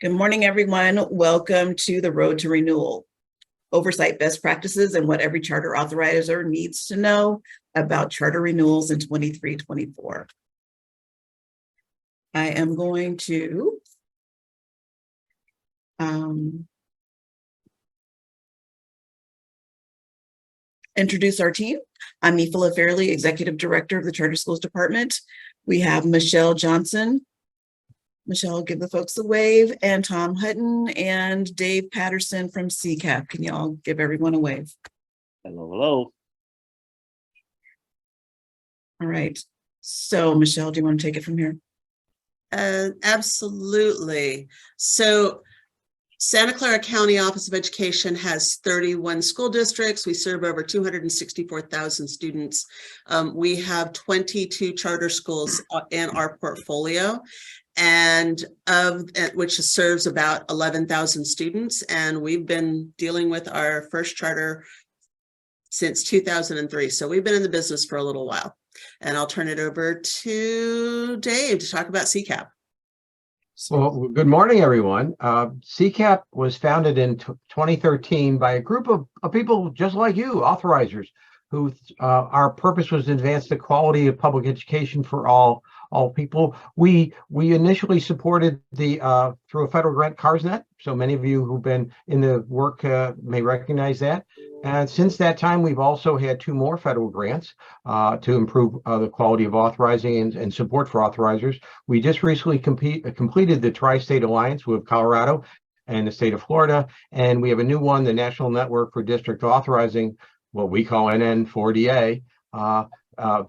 Good morning, everyone. Welcome to the Road to Renewal. Oversight best practices and what every charter authorizer needs to know about charter renewals in 23-24. I am going to introduce our team. I'm Nifala Fairley, Executive Director of the Charter Schools Department. We have Michelle Johnson. Michelle, give the folks a wave, and Tom Hutton and Dave Patterson from CCAP. Can y'all give everyone a wave? Hello, hello. All right. So, Michelle, do you want to take it from here? Absolutely. So Santa Clara County Office of Education has 31 school districts. We serve over 264,000 students. We have 22 charter schools in our portfolio, and which serves about 11,000 students. And we've been dealing with our first charter since 2003. So we've been in the business for a little while. And I'll turn it over to Dave to talk about CCAP. Well, good morning, everyone. CCAP was founded in 2013 by a group of people just like you, authorizers, who our purpose was to advance the quality of public education for all people. We initially supported the through a federal grant, CARSnet. So many of you who've been in the work may recognize that. And since that time, we've also had 2 more federal grants to improve the quality of authorizing and support for authorizers. We just recently completed the Tri-State Alliance with Colorado and the state of Florida. And we have a new one, the National Network for District Authorizing, what we call NN4DA.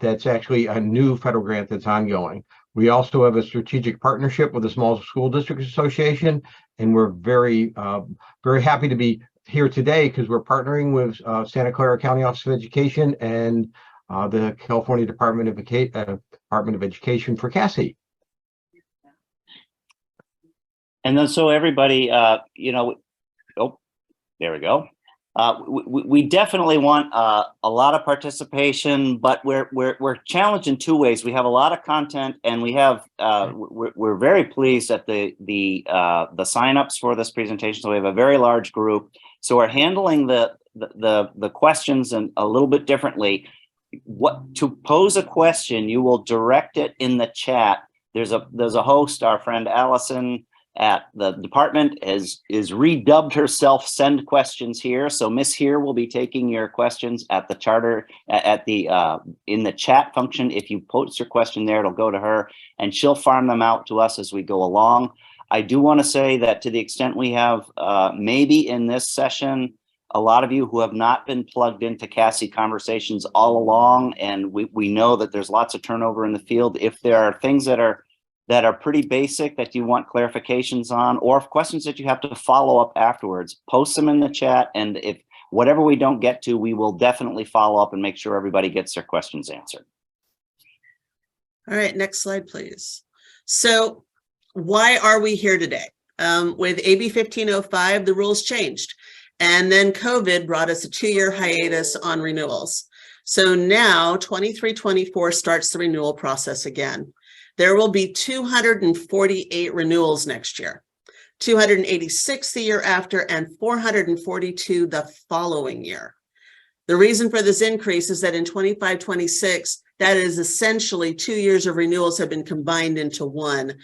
That's actually a new federal grant that's ongoing. We also have a strategic partnership with the Small School Districts Association, and we're very happy to be here today because we're partnering with Santa Clara County Office of Education and the California Department of Education for CASI. And then so everybody, there we go. We definitely want a lot of participation, but we're challenged in 2 ways. We have a lot of content, and we have we're very pleased at the signups for this presentation. So we have a very large group. So we're handling the questions and a little bit differently. To pose a question, you will direct it in the chat. There's a host, our friend Allison at the department is redubbed herself Send Questions Here. So Miss Here will be taking your questions at the charter in the chat function. If you post your question there, it'll go to her and she'll farm them out to us as we go along. I do want to say that to the extent we have maybe in this session, a lot of you who have not been plugged into CASI conversations all along, and we know that there's lots of turnover in the field. If there are things that are pretty basic that you want clarifications on, or questions that you have to follow up afterwards, post them in the chat. And if whatever we don't get to, we will definitely follow up and make sure everybody gets their questions answered. All right, next slide, please. So why are we here today? With AB 1505, the rules changed. And then COVID brought us a 2-year hiatus on renewals. So now 23-24 starts the renewal process again. There will be 248 renewals next year, 286 the year after, and 442 the following year. The reason for this increase is that in 25-26, that is essentially 2 years of renewals have been combined into one.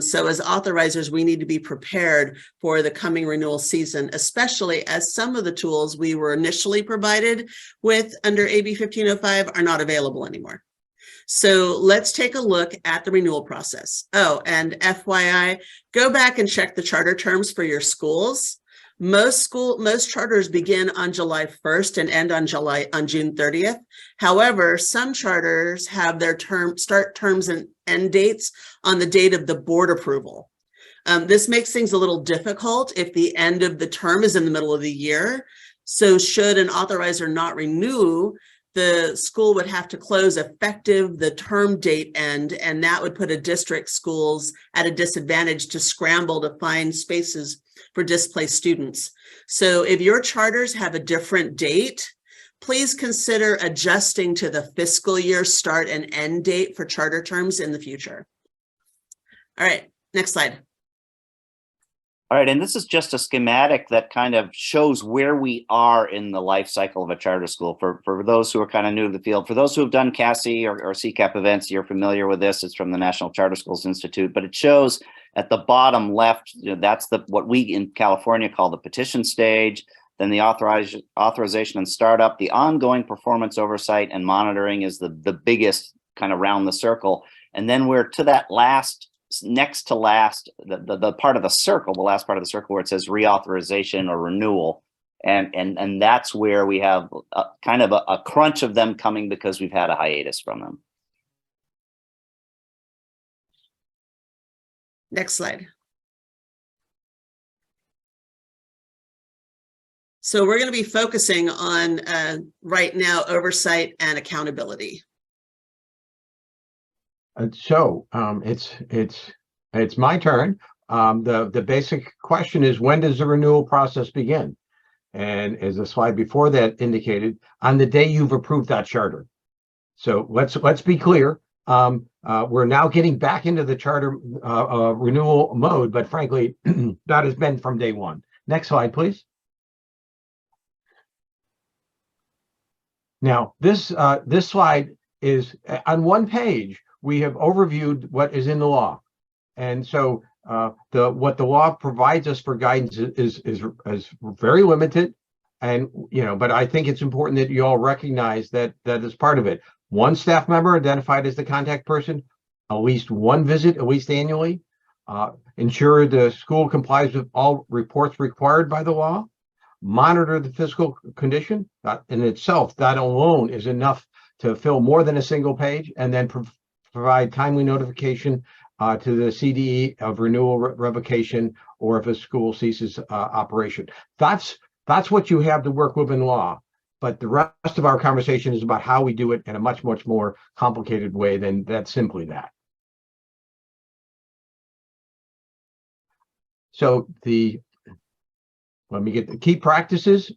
So as authorizers, we need to be prepared for the coming renewal season, especially as some of the tools we were initially provided with under AB 1505 are not available anymore. So let's take a look at the renewal process. Oh, and FYI, go back and check the charter terms for your schools. Most charters begin on July 1st and end on June 30th. However, some charters have their start terms and end dates on the date of the board approval. This makes things a little difficult if the end of the term is in the middle of the year. So should an authorizer not renew, the school would have to close effective the term date end, and that would put a district schools at a disadvantage to scramble to find spaces for displaced students. So if your charters have a different date, please consider adjusting to the fiscal year start and end date for charter terms in the future. All right, next slide. All right, and this is just a schematic that kind of shows where we are in the life cycle of a charter school. For those who are kind of new to the field, for those who have done CASI or CCAP events, you're familiar with this. It's from the National Charter Schools Institute, but it shows at the bottom left, that's what we in California call the petition stage. Then the authorization and startup, the ongoing performance oversight and monitoring is the biggest kind of round the circle. And then we're to that next to last, the part of the circle, the last part of the circle where it says reauthorization or renewal. And that's where we have kind of a crunch of them coming because we've had a hiatus from them. Next slide. So we're going to be focusing on right now oversight and accountability. So it's my turn. The basic question is, when does the renewal process begin? And as the slide before that indicated, on the day you've approved that charter. So let's be clear. We're now getting back into the charter renewal mode, but frankly, that has been from day one. Next slide, please. Now, this slide is on one page. We have overviewed what is in the law, and so what the law provides us for guidance is very limited, and but I think it's important that you all recognize that is part of it. One staff member identified as the contact person, at least one visit, at least annually. Ensure the school complies with all reports required by the law. Monitor the physical condition. That in itself, that alone is enough to fill more than a single page, and then provide timely notification to the CDE of renewal revocation, or if a school ceases operation. That's what you have to work with in law. But the rest of our conversation is about how we do it in a much more complicated way than that's simply that. So let me get the key practices.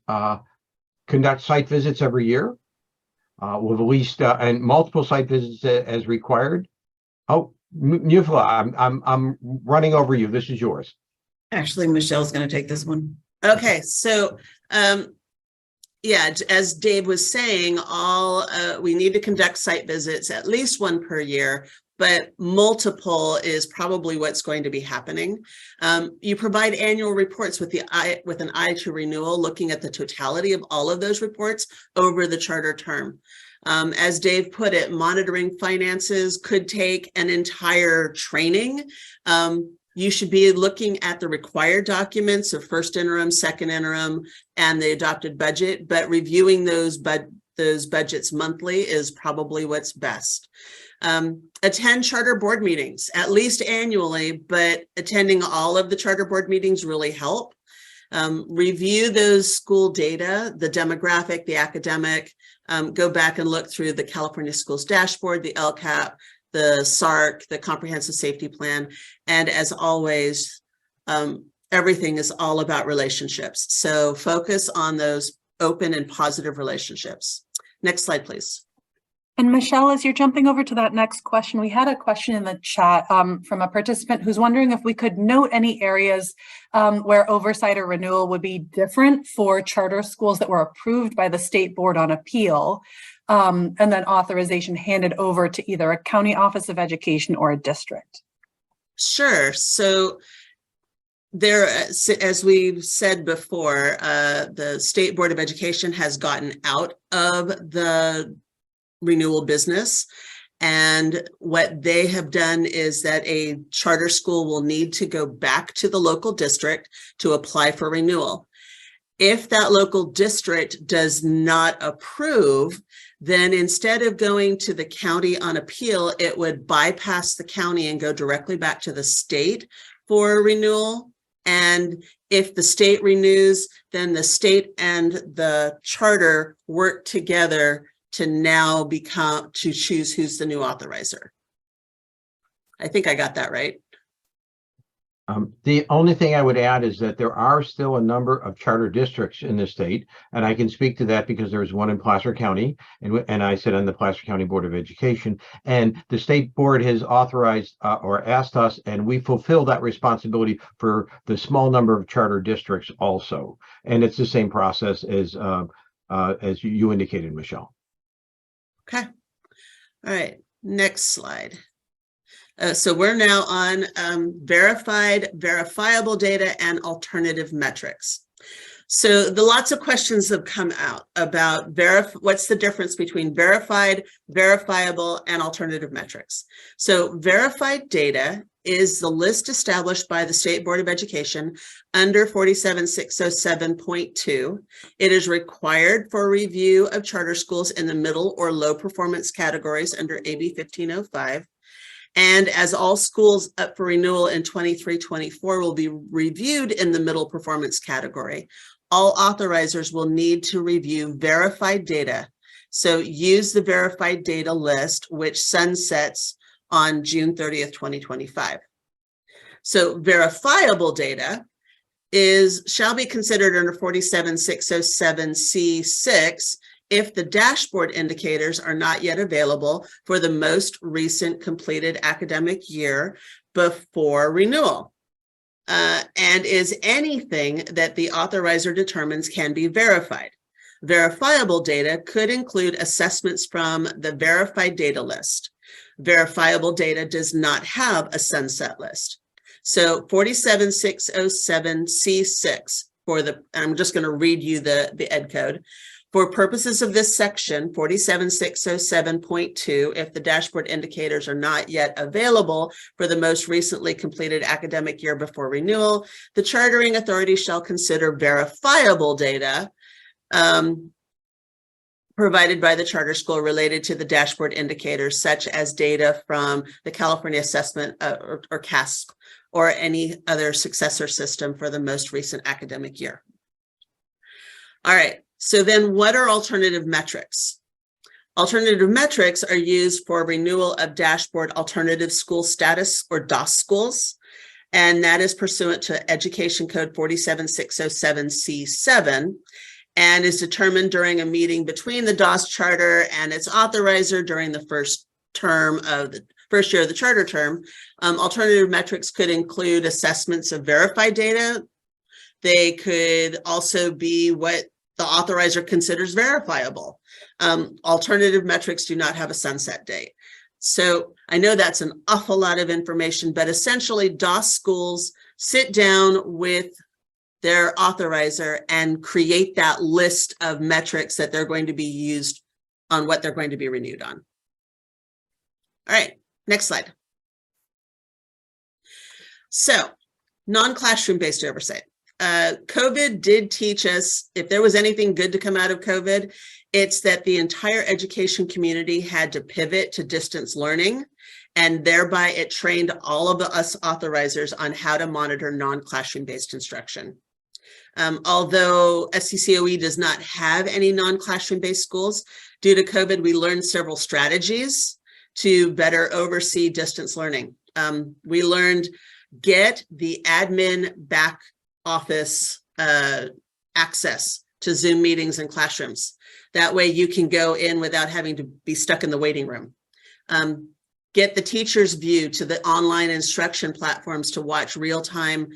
Conduct site visits every year with at least and multiple site visits as required. Oh, Mufla, I'm running over you. This is yours. Actually, Michelle's going to take this one. Okay, so yeah, as Dave was saying, we need to conduct site visits, at least one per year, but multiple is probably what's going to be happening. You provide annual reports with an eye to renewal, looking at the totality of all of those reports over the charter term. As Dave put it, monitoring finances could take an entire training. You should be looking at the required documents of first interim, second interim, and the adopted budget, but reviewing those budgets monthly is probably what's best. Attend charter board meetings, at least annually, but attending all of the charter board meetings really help. Review those school data, the demographic, the academic, go back and look through the California Schools Dashboard, the LCAP, the SARC, the Comprehensive Safety Plan, and as always, everything is all about relationships. So focus on those open and positive relationships. Next slide, please. And Michelle, as you're jumping over to that next question, we had a question in the chat from a participant who's wondering if we could note any areas where oversight or renewal would be different for charter schools that were approved by the State Board on Appeal, and then authorization handed over to either a county office of education or a district. Sure. So there, as we've said before, the State Board of Education has gotten out of the renewal business. And what they have done is that a charter school will need to go back to the local district to apply for renewal. If that local district does not approve, then instead of going to the county on appeal, it would bypass the county and go directly back to the state for renewal. And if the state renews, then the state and the charter work together to now choose who's the new authorizer. I think I got that right. The only thing I would add is that there are still a number of charter districts in the state, and I can speak to that because there's one in Placer County, and I sit on the Placer County Board of Education, and the state board has authorized or asked us, and we fulfill that responsibility for the small number of charter districts also, and it's the same process as you indicated, Michelle. Okay. All right. Next slide. So we're now on verifiable data and alternative metrics. So lots of questions have come out about what's the difference between verified, verifiable, and alternative metrics. So verified data is the list established by the State Board of Education under 47607.2. It is required for review of charter schools in the middle or low performance categories under AB 1505. And as all schools up for renewal in 23-24 will be reviewed in the middle performance category, all authorizers will need to review verified data. So use the verified data list, which sunsets on June 30th, 2025. So verifiable data shall be considered under 47607C6 if the dashboard indicators are not yet available for the most recent completed academic year before renewal, and is anything that the authorizer determines can be verified. Verifiable data could include assessments from the verified data list. Verifiable data does not have a sunset list. So 47607C6 I'm just going to read you the ed code. For purposes of this section, 47607.2, if the dashboard indicators are not yet available for the most recently completed academic year before renewal, the chartering authority shall consider verifiable data provided by the charter school related to the dashboard indicators, such as data from the California Assessment or CASI, or any other successor system for the most recent academic year. All right. So then what are alternative metrics? Alternative metrics are used for renewal of dashboard alternative school status or DOS schools, and that is pursuant to Education Code 47607C7 and is determined during a meeting between the DOS charter and its authorizer during the first year of the charter term. Alternative metrics could include assessments of verified data. They could also be what the authorizer considers verifiable. Alternative metrics do not have a sunset date. So I know that's an awful lot of information, but essentially DOS schools sit down with their authorizer and create that list of metrics that they're going to be used on what they're going to be renewed on. All right, next slide. So non-classroom based oversight. COVID did teach us, if there was anything good to come out of COVID, it's that the entire education community had to pivot to distance learning, and thereby it trained all of us authorizers on how to monitor non-classroom based instruction. Although SCCOE does not have any non-classroom based schools, due to COVID, we learned several strategies to better oversee distance learning. We learned get the admin back office access to Zoom meetings and classrooms. That way you can go in without having to be stuck in the waiting room. Get the teacher's view to the online instruction platforms to watch in real time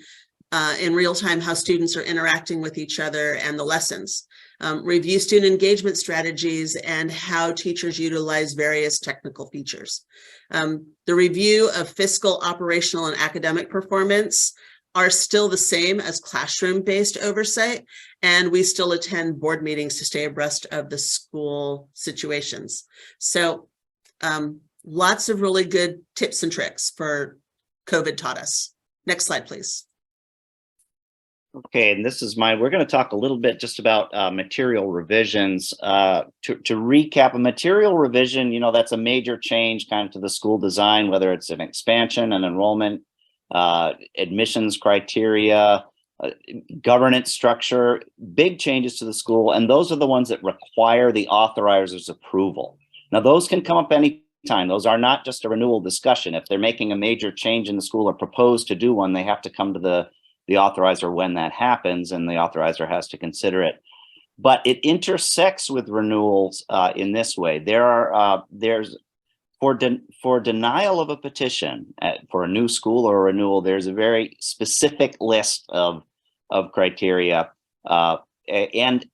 how students are interacting with each other and the lessons. Review student engagement strategies and how teachers utilize various technical features. The review of fiscal, operational, and academic performance are still the same as classroom-based oversight, and we still attend board meetings to stay abreast of the school situations. So lots of really good tips and tricks for COVID taught us. Next slide, please. Okay, and we're going to talk a little bit just about material revisions. To recap, a material revision, that's a major change kind of to the school design, whether it's an expansion, an enrollment, admissions criteria, governance structure, big changes to the school. And those are the ones that require the authorizer's approval. Now, those can come up any time. Those are not just a renewal discussion. If they're making a major change in the school or propose to do one, they have to come to the authorizer when that happens, and the authorizer has to consider it. But it intersects with renewals in this way. There's for denial of a petition for a new school or a renewal, there's a very specific list of criteria, and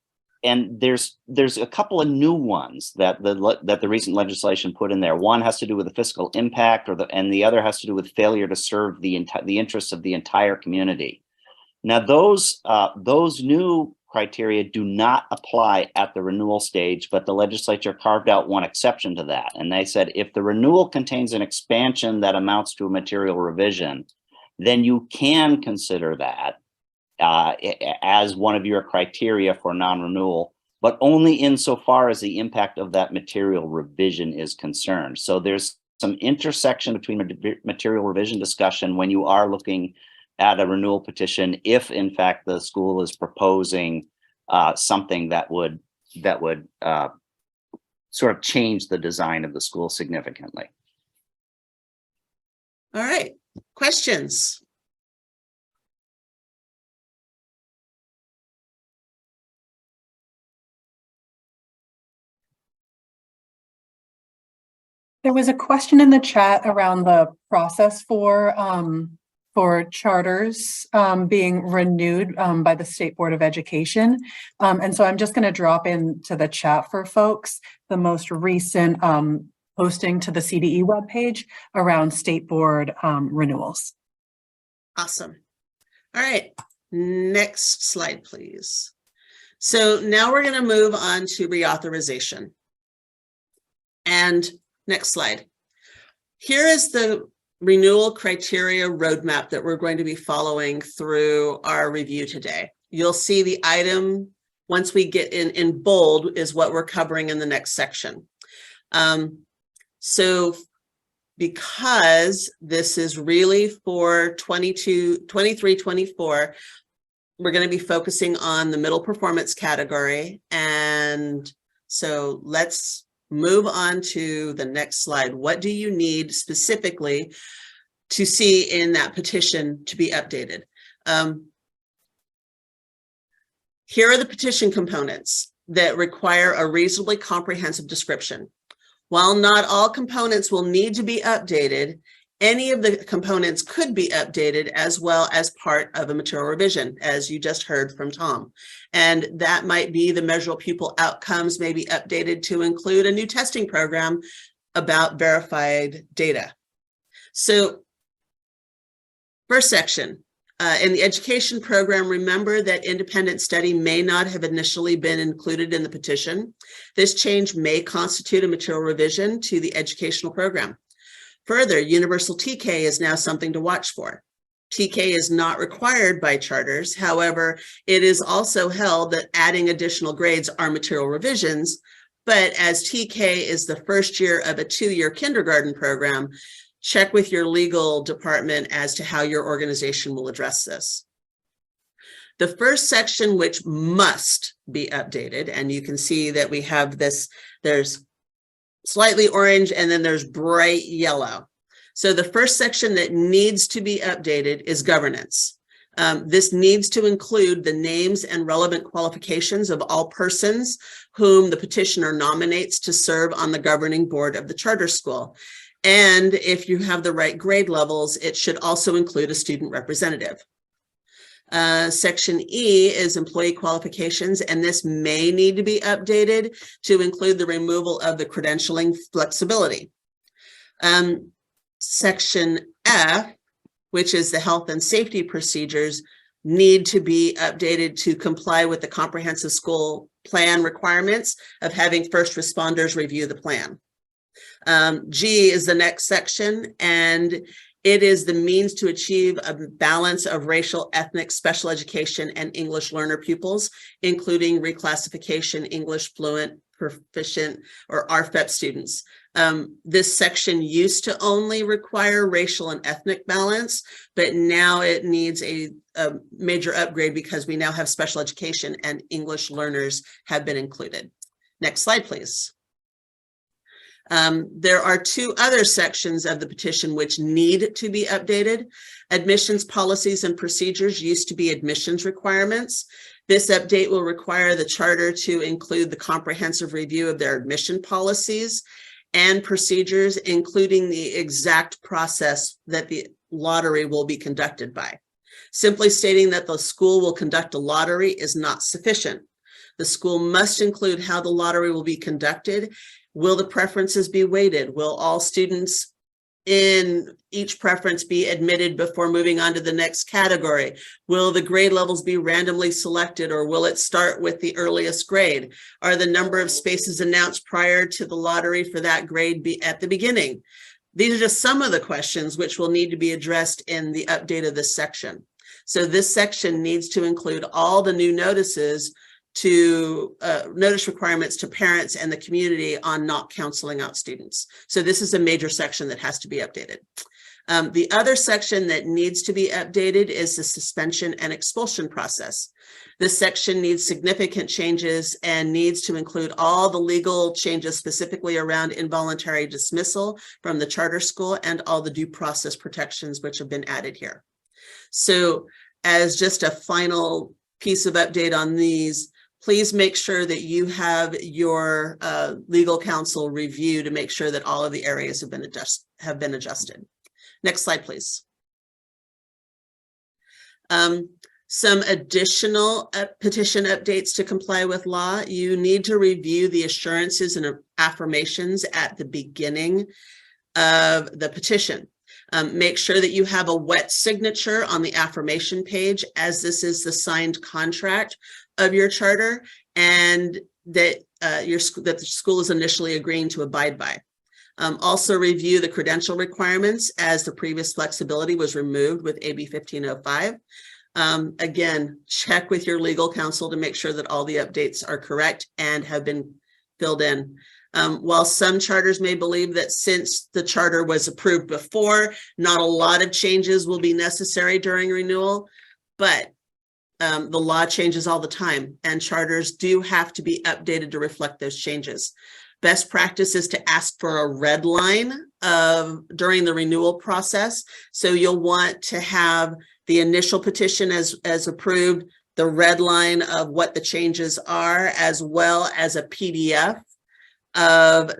there's a couple of new ones that the recent legislation put in there. One has to do with the fiscal impact, and the other has to do with failure to serve the interests of the entire community. Now, those new criteria do not apply at the renewal stage, but the legislature carved out one exception to that. And they said, if the renewal contains an expansion that amounts to a material revision, then you can consider that as one of your criteria for non-renewal, but only insofar as the impact of that material revision is concerned. So there's some intersection between material revision discussion when you are looking at a renewal petition, if in fact the school is proposing something that would sort of change the design of the school significantly. All right, questions? There was a question in the chat around the process for charters being renewed by the State Board of Education. And so I'm just going to drop into the chat for folks the most recent posting to the CDE webpage around State Board renewals. Awesome. All right, next slide, please. So now we're going to move on to reauthorization. And next slide. Here is the renewal criteria roadmap that we're going to be following through our review today. You'll see the item, once we get in bold, is what we're covering in the next section. So because this is really for 23-24, we're going to be focusing on the middle performance category. And so let's move on to the next slide. What do you need specifically to see in that petition to be updated? Here are the petition components that require a reasonably comprehensive description. While not all components will need to be updated, any of the components could be updated as well as part of a material revision, as you just heard from Tom. And that might be the measurable pupil outcomes may be updated to include a new testing program about verified data. So first section, in the education program, remember that independent study may not have initially been included in the petition. This change may constitute a material revision to the educational program. Further, universal TK is now something to watch for. TK is not required by charters. However, it is also held that adding additional grades are material revisions, but as TK is the first year of a 2-year kindergarten program, check with your legal department as to how your organization will address this. The first section, which must be updated, and you can see that we have this, there's slightly orange, and then there's bright yellow. So the first section that needs to be updated is governance. This needs to include the names and relevant qualifications of all persons whom the petitioner nominates to serve on the governing board of the charter school. And if you have the right grade levels, it should also include a student representative. Section E is employee qualifications, and this may need to be updated to include the removal of the credentialing flexibility. Section F, which is the health and safety procedures, need to be updated to comply with the comprehensive school plan requirements of having first responders review the plan. G is the next section, and it is the means to achieve a balance of racial, ethnic, special education, and English learner pupils, including reclassification, English fluent, proficient, or RFEP students. This section used to only require racial and ethnic balance, but now it needs a major upgrade because we now have special education and English learners have been included. Next slide, please. There are two other sections of the petition which need to be updated. Admissions policies and procedures used to be admissions requirements. This update will require the charter to include the comprehensive review of their admission policies and procedures, including the exact process that the lottery will be conducted by. Simply stating that the school will conduct a lottery is not sufficient. The school must include how the lottery will be conducted. Will the preferences be weighted? Will all students in each preference be admitted before moving on to the next category? Will the grade levels be randomly selected, or will it start with the earliest grade? Are the number of spaces announced prior to the lottery for that grade be at the beginning? These are just some of the questions which will need to be addressed in the update of this section. So this section needs to include all the new notices to notice requirements to parents and the community on not counseling out students. So this is a major section that has to be updated. The other section that needs to be updated is the suspension and expulsion process. This section needs significant changes and needs to include all the legal changes specifically around involuntary dismissal from the charter school and all the due process protections which have been added here. So as just a final piece of update on these, please make sure that you have your legal counsel review to make sure that all of the areas have been adjusted. Next slide, please. Some additional petition updates to comply with law. You need to review the assurances and affirmations at the beginning of the petition. Make sure that you have a wet signature on the affirmation page, as this is the signed contract of your charter, and that that the school is initially agreeing to abide by. Also review the credential requirements, as the previous flexibility was removed with AB 1505. Again, check with your legal counsel to make sure that all the updates are correct and have been filled in. While some charters may believe that since the charter was approved before, not a lot of changes will be necessary during renewal, but the law changes all the time, and charters do have to be updated to reflect those changes. Best practice is to ask for a red line during the renewal process. So you'll want to have the initial petition as approved, the red line of what the changes are, as well as a PDF of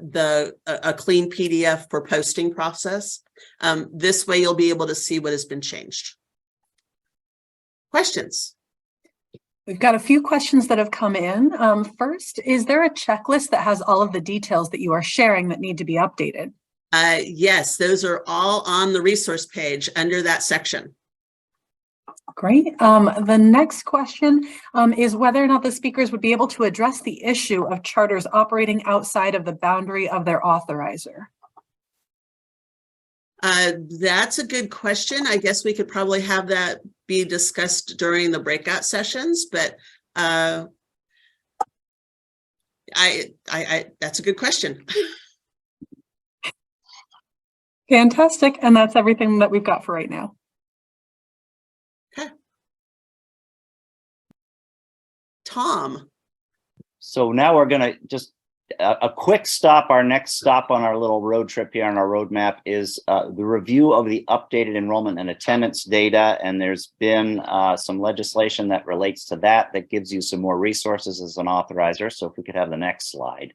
a clean PDF for posting process. This way you'll be able to see what has been changed. Questions? We've got a few questions that have come in. First, is there a checklist that has all of the details that you are sharing that need to be updated? Yes, those are all on the resource page under that section. Great. The next question is whether or not the speakers would be able to address the issue of charters operating outside of the boundary of their authorizer. That's a good question. I guess we could probably have that be discussed during the breakout sessions, but that's a good question. Fantastic. And that's everything that we've got for right now. Okay. Tom. So now we're going to just a quick stop. Our next stop on our little road trip here on our roadmap is the review of the updated enrollment and attendance data. And there's been some legislation that relates to that gives you some more resources as an authorizer. So if we could have the next slide.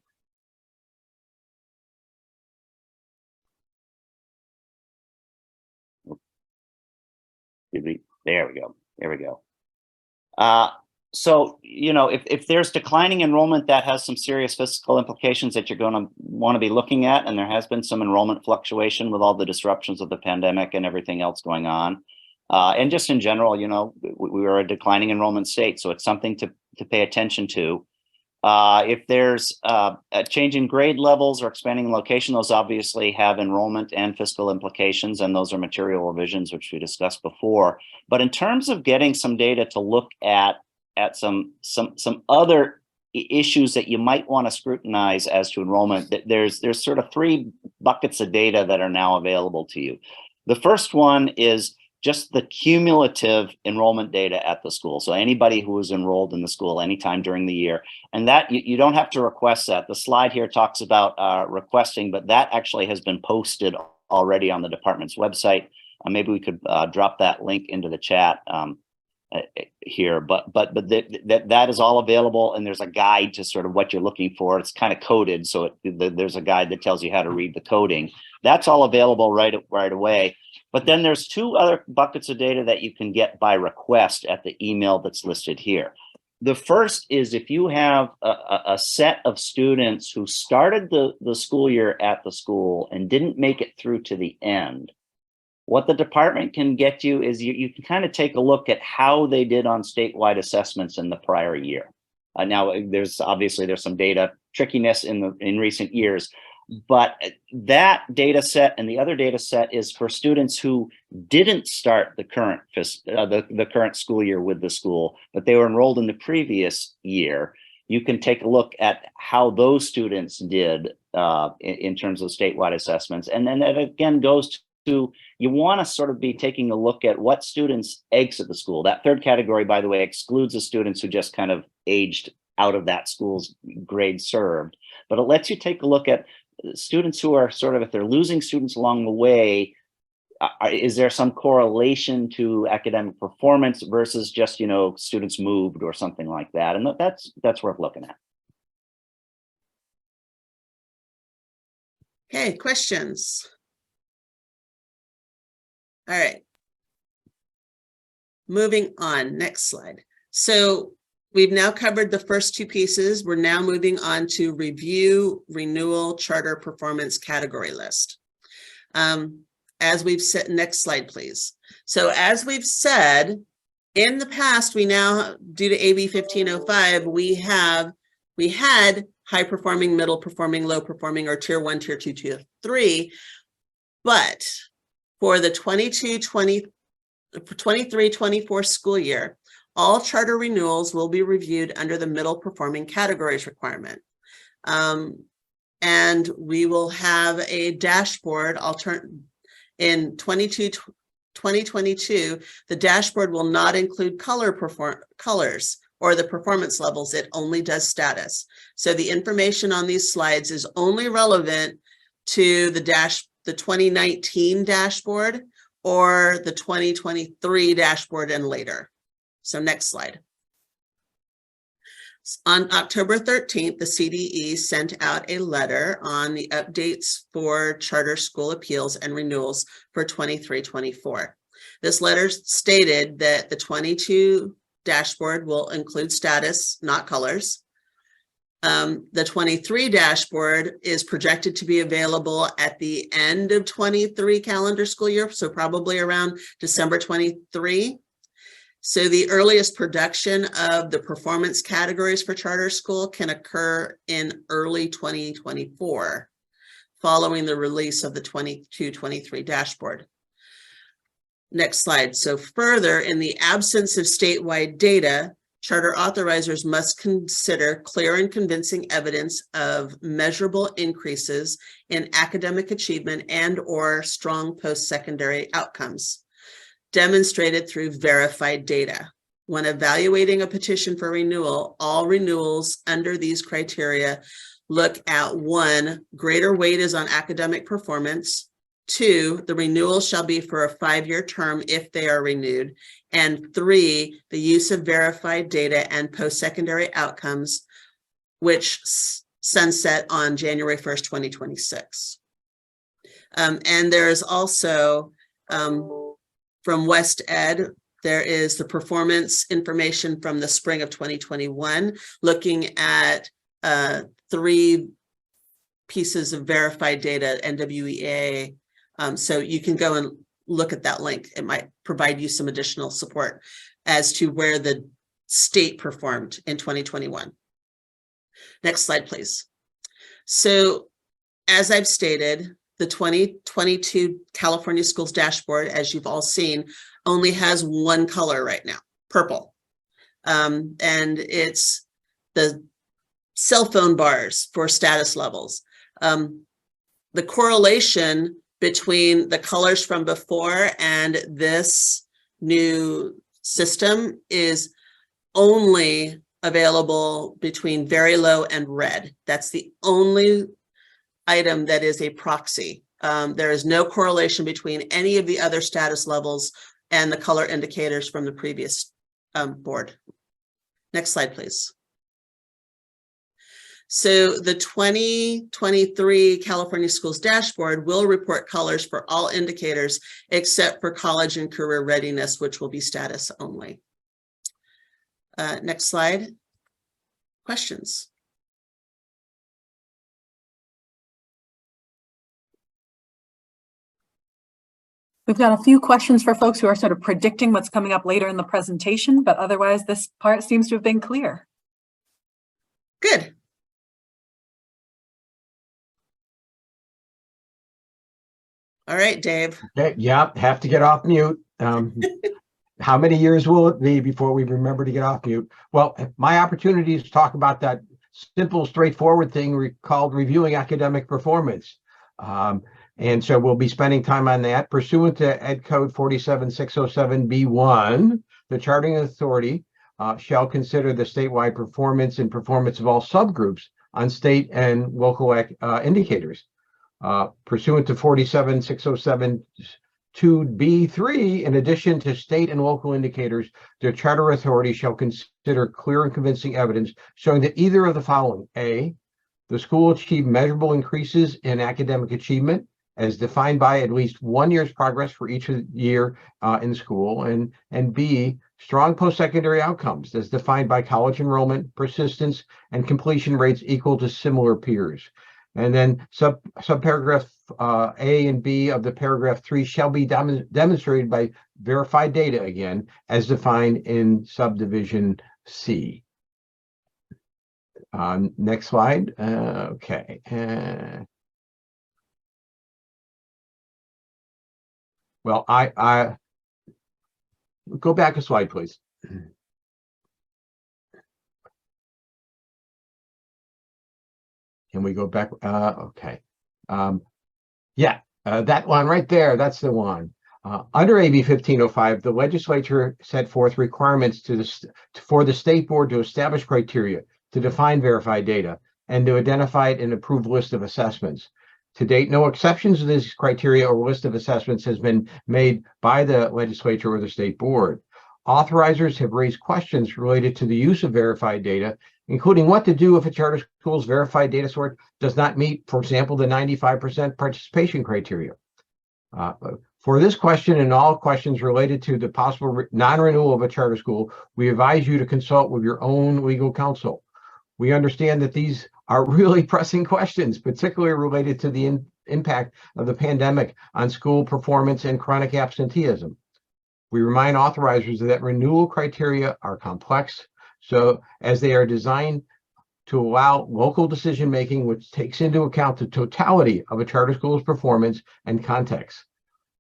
There we go. There we go. So, you know, if there's declining enrollment, that has some serious fiscal implications that you're going to want to be looking at. And there has been some enrollment fluctuation with all the disruptions of the pandemic and everything else going on. And just in general, you know, we are a declining enrollment state. So it's something to pay attention to. If there's a change in grade levels or expanding location, those obviously have enrollment and fiscal implications, and those are material revisions, which we discussed before. But in terms of getting some data to look at some other issues that you might want to scrutinize as to enrollment, there's sort of three buckets of data that are now available to you. The first one is just the cumulative enrollment data at the school. So anybody who was enrolled in the school anytime during the year, and that you don't have to request that. The slide here talks about requesting, but that actually has been posted already on the department's website. Maybe we could drop that link into the chat here, but that is all available, and there's a guide to sort of what you're looking for. It's kind of coded, so there's a guide that tells you how to read the coding. That's all available right away. But then there's two other buckets of data that you can get by request at the email that's listed here. The first is if you have a set of students who started the school year at the school and didn't make it through to the end, what the department can get you is you can kind of take a look at how they did on statewide assessments in the prior year. Now, there's some data trickiness in recent years, but that data set and the other data set is for students who didn't start the current school year with the school, but they were enrolled in the previous year. You can take a look at how those students did in terms of statewide assessments. And then that again goes to, you want to sort of be taking a look at what students exit the school. That third category, by the way, excludes the students who just kind of aged out of that school's grade served. But it lets you take a look at students who are sort of, if they're losing students along the way, is there some correlation to academic performance versus just, students moved or something like that? And that's worth looking at. Okay, questions? All right. Moving on, next slide. So we've now covered the first two pieces. We're now moving on to review, renewal, charter performance category list. As we've said, next slide, please. So as we've said, in the past, we now, due to AB 1505, we had high performing, middle performing, low performing, or tier 1, tier 2, tier 3, but for the 23-24 school year, all charter renewals will be reviewed under the middle performing categories requirement. And we will have a dashboard in 2022. The dashboard will not include colors or the performance levels. It only does status. So the information on these slides is only relevant to the 2019 dashboard or the 2023 dashboard and later. So next slide. On October 13th, the CDE sent out a letter on the updates for charter school appeals and renewals for 23-24. This letter stated that the 22 dashboard will include status, not colors. The 23 dashboard is projected to be available at the end of 23 calendar school year, so probably around December 23. So the earliest production of the performance categories for charter school can occur in early 2024, following the release of the 22-23 dashboard. Next slide. So further, in the absence of statewide data, charter authorizers must consider clear and convincing evidence of measurable increases in academic achievement and/or strong post-secondary outcomes, demonstrated through verified data. When evaluating a petition for renewal, all renewals under these criteria look at 1, greater weight is on academic performance, 2, the renewal shall be for a 5-year term if they are renewed, and 3, the use of verified data and post-secondary outcomes, which sunset on January 1st, 2026. And there is also, from West Ed, there is the performance information from the spring of 2021, looking at 3 pieces of verified data, NWEA. So you can go and look at that link. It might provide you some additional support as to where the state performed in 2021. Next slide, please. So as I've stated, the 2022 California Schools Dashboard, as you've all seen, only has 1 color right now, purple. And it's the cell phone bars for status levels. The correlation between the colors from before and this new system is only available between very low and red. That's the only item that is a proxy. There is no correlation between any of the other status levels and the color indicators from the previous board. Next slide, please. So the 2023 California Schools Dashboard will report colors for all indicators except for college and career readiness, which will be status only. Next slide. Questions? We've got a few questions for folks who are sort of predicting what's coming up later in the presentation, but otherwise this part seems to have been clear. Good. All right, Dave. Okay, yeah, have to get off mute. How many years will it be before we remember to get off mute? Well, my opportunity is to talk about that simple, straightforward thing called reviewing academic performance. And so we'll be spending time on that. Pursuant to Ed Code 47607B1, the charting authority shall consider the statewide performance and performance of all subgroups on state and local indicators. Pursuant to 47607(2)B3, in addition to state and local indicators, the charter authority shall consider clear and convincing evidence showing that either of the following: A, the school achieved measurable increases in academic achievement as defined by at least 1 year's progress for each year in school, and B, strong post-secondary outcomes as defined by college enrollment, persistence, and completion rates equal to similar peers. And then subparagraph A and B of the paragraph 3 shall be demonstrated by verified data, again, as defined in subdivision C. Next slide. Okay. Well, I go back a slide, please. Can we go back? Okay. Yeah, that one right there, that's the one. Under AB 1505, the legislature set forth requirements for the state board to establish criteria to define verified data and to identify an approved list of assessments. To date, no exceptions to this criteria or list of assessments has been made by the legislature or the state board. Authorizers have raised questions related to the use of verified data, including what to do if a charter school's verified data source does not meet, for example, the 95% participation criteria. For this question and all questions related to the possible non-renewal of a charter school, we advise you to consult with your own legal counsel. We understand that these are really pressing questions, particularly related to the impact of the pandemic on school performance and chronic absenteeism. We remind authorizers that renewal criteria are complex, so as they are designed to allow local decision-making, which takes into account the totality of a charter school's performance and context.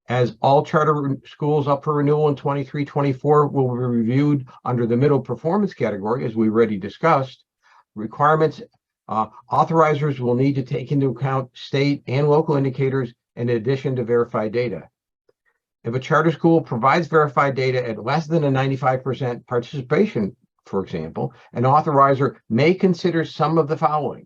As all charter schools up for renewal in 23-24 will be reviewed under the middle performance category, as we already discussed, requirements authorizers will need to take into account state and local indicators in addition to verified data. If a charter school provides verified data at less than a 95% participation, for example, an authorizer may consider some of the following.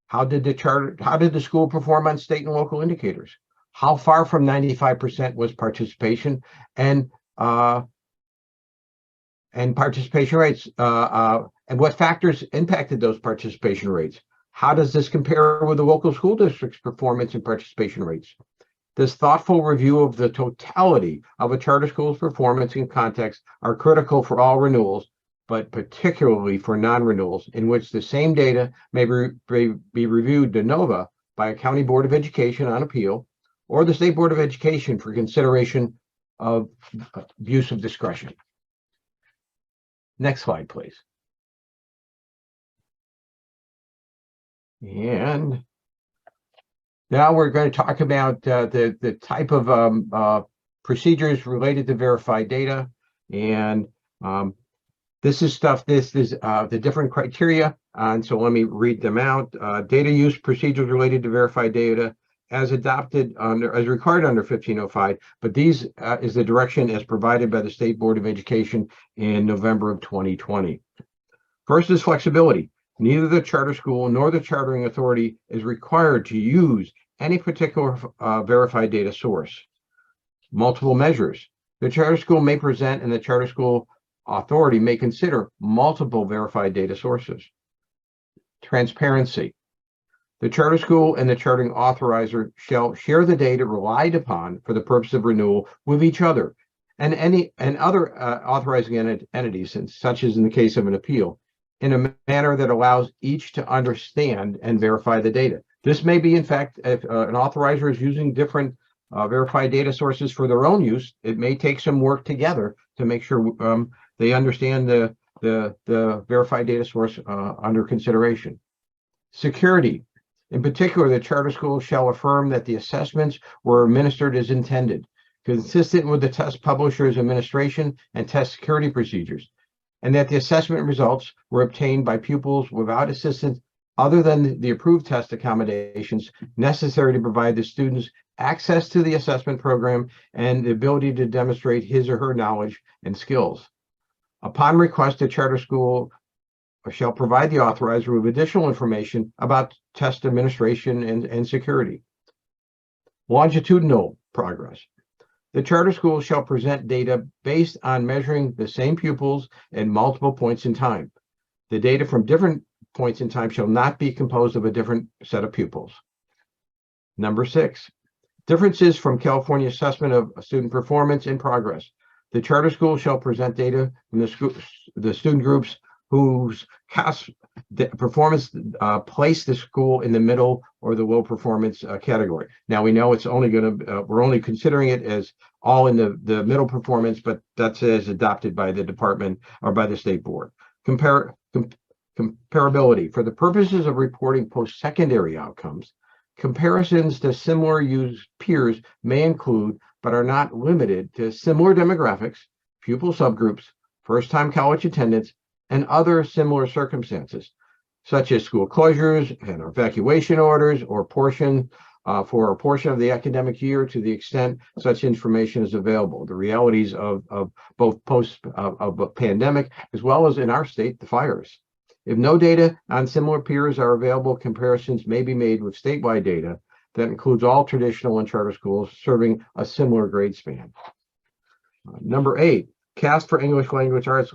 How did the school perform on state and local indicators? How far from 95% was participation and participation rates? And what factors impacted those participation rates? How does this compare with the local school district's performance and participation rates? This thoughtful review of the totality of a charter school's performance and context are critical for all renewals, but particularly for non-renewals, in which the same data may be reviewed de novo by a county board of education on appeal or the state board of education for consideration of abuse of discretion. Next slide, please. And now we're going to talk about the type of procedures related to verified data. And this is the different criteria. And so let me read them out. Data use procedures related to verified data. as adopted as required under 1505, but these is the direction as provided by the State Board of Education in November of 2020. First is flexibility. Neither the charter school nor the chartering authority is required to use any particular verified data source. Multiple measures. The charter school may present and the charter school authority may consider multiple verified data sources. Transparency. The charter school and the chartering authorizer shall share the data relied upon for the purpose of renewal with each other and other authorizing entities, such as in the case of an appeal, in a manner that allows each to understand and verify the data. This may be, in fact, if an authorizer is using different verified data sources for their own use, it may take some work together to make sure they understand the verified data source under consideration. Security. In particular, the charter school shall affirm that the assessments were administered as intended, consistent with the test publisher's administration and test security procedures, and that the assessment results were obtained by pupils without assistance other than the approved test accommodations necessary to provide the students access to the assessment program and the ability to demonstrate his or her knowledge and skills. Upon request, the charter school shall provide the authorizer with additional information about test administration and security. Longitudinal progress. The charter school shall present data based on measuring the same pupils at multiple points in time. The data from different points in time shall not be composed of a different set of pupils. Number 6, differences from California assessment of student performance and progress. The charter school shall present data from the student groups whose performance place the school in the middle or the low performance category. Now we know it's only going to, we're only considering it as all in the middle performance, but that's as adopted by the department or by the state board. Comparability. For the purposes of reporting post-secondary outcomes, comparisons to similar use peers may include, but are not limited to, similar demographics, pupil subgroups, first-time college attendance, and other similar circumstances, such as school closures and evacuation orders or for a portion of the academic year to the extent such information is available. The realities of both of a pandemic, as well as in our state, the fires. If no data on similar peers are available, comparisons may be made with statewide data that includes all traditional and charter schools serving a similar grade span. Number 8, CAST for English language arts,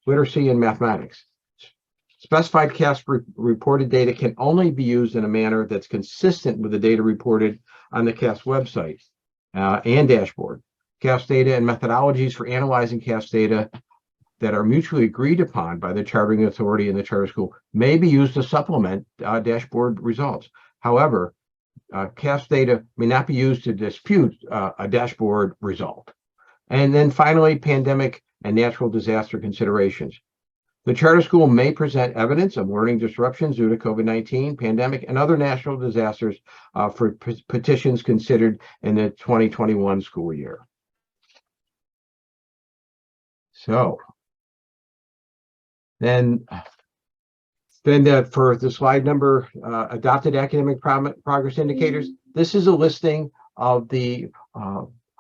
literacy, and mathematics. Specified CAST reported data can only be used in a manner that's consistent with the data reported on the CAST website and dashboard. CAST data and methodologies for analyzing CAST data that are mutually agreed upon by the chartering authority and the charter school may be used to supplement dashboard results. However, CAST data may not be used to dispute a dashboard result. And then finally, pandemic and natural disaster considerations. The charter school may present evidence of learning disruptions due to COVID-19, pandemic, and other natural disasters for petitions considered in the 2021 school year. So then for the slide number, adopted academic progress indicators, this is a listing of the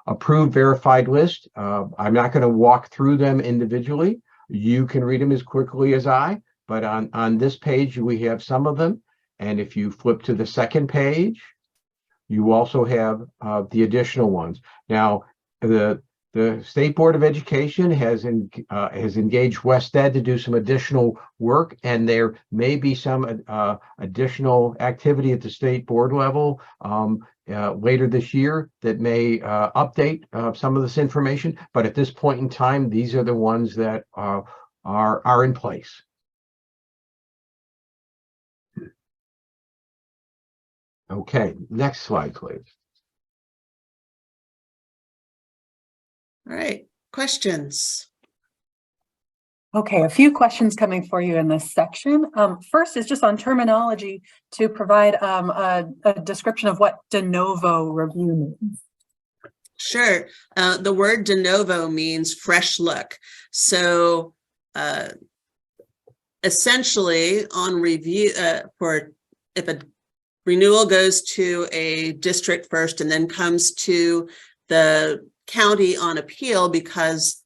approved verified list. I'm not going to walk through them individually. You can read them as quickly as I, but on this page, we have some of them. And if you flip to the second page, you also have the additional ones. Now, the State Board of Education has engaged WestEd to do some additional work, and there may be some additional activity at the state board level later this year that may update some of this information. But at this point in time, these are the ones that are in place. Okay, next slide, please. All right, questions? Okay, a few questions coming for you in this section. First is just on terminology to provide a description of what de novo review means. Sure. The word de novo means fresh look. So essentially on review, if a renewal goes to a district first and then comes to the county on appeal because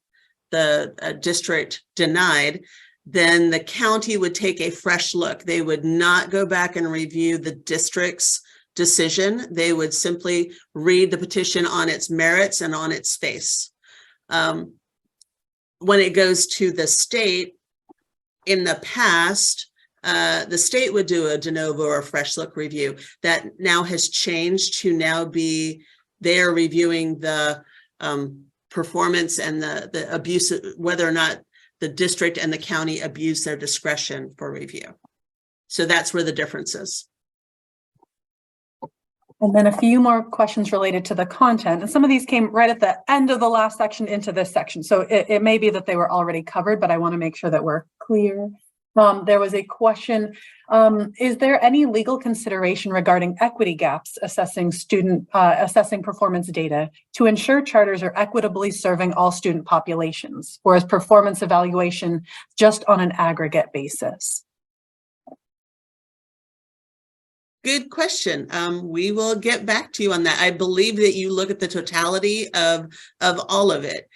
the district denied, then the county would take a fresh look. They would not go back and review the district's decision. They would simply read the petition on its merits and on its face. When it goes to the state, in the past, the state would do a de novo or fresh look review. That now has changed to now be they're reviewing the performance and the abuse, whether or not the district and the county abuse their discretion for review. So that's where the difference is. And then a few more questions related to the content. And some of these came right at the end of the last section into this section. So it may be that they were already covered, but I want to make sure that we're clear. There was a question, is there any legal consideration regarding equity gaps assessing performance data to ensure charters are equitably serving all student populations, or is performance evaluation just on an aggregate basis? Good question. We will get back to you on that. I believe that you look at the totality of all of it.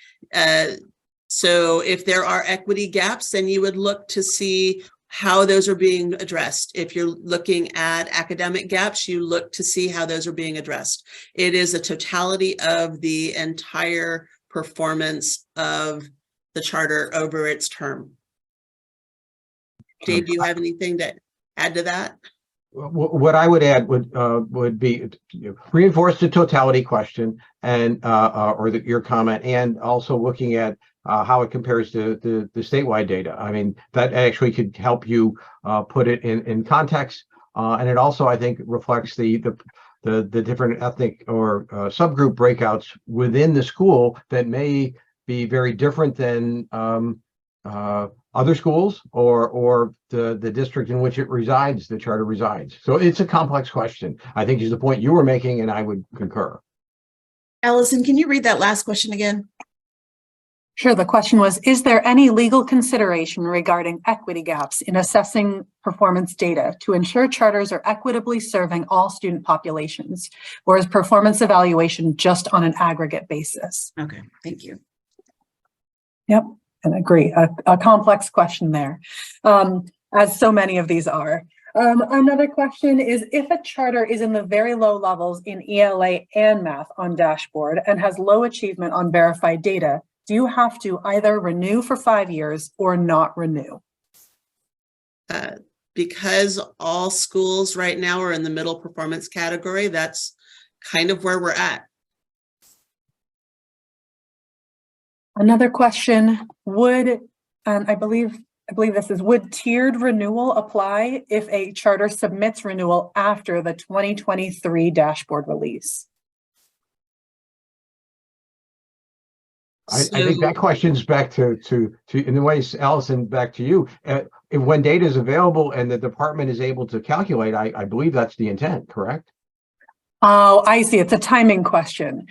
So if there are equity gaps, then you would look to see how those are being addressed. If you're looking at academic gaps, you look to see how those are being addressed. It is a totality of the entire performance of the charter over its term. Dave, do you have anything to add to that? What I would add would be reinforce the totality question and your comment, and also looking at how it compares to the statewide data. I mean, that actually could help you put it in context, and it also, I think, reflects the different ethnic or subgroup breakouts within the school that may be very different than other schools or the district in which it resides, the charter resides. So it's a complex question. I think is the point you were making, and I would concur. Allison, can you read that last question again? Sure. The question was, is there any legal consideration regarding equity gaps in assessing performance data to ensure charters are equitably serving all student populations, or is performance evaluation just on an aggregate basis? Okay, thank you. Yep. And agree, a complex question there, as so many of these are. Another question is, if a charter is in the very low levels in ELA and math on dashboard and has low achievement on verified data, do you have to either renew for 5 years or not renew? Because all schools right now are in the middle performance category, that's kind of where we're at. Another question, would tiered renewal apply if a charter submits renewal after the 2023 dashboard release? I think that question's back to in the ways, Allison, back to you. When data is available and the department is able to calculate, I believe that's the intent, correct? Oh, I see. It's a timing question.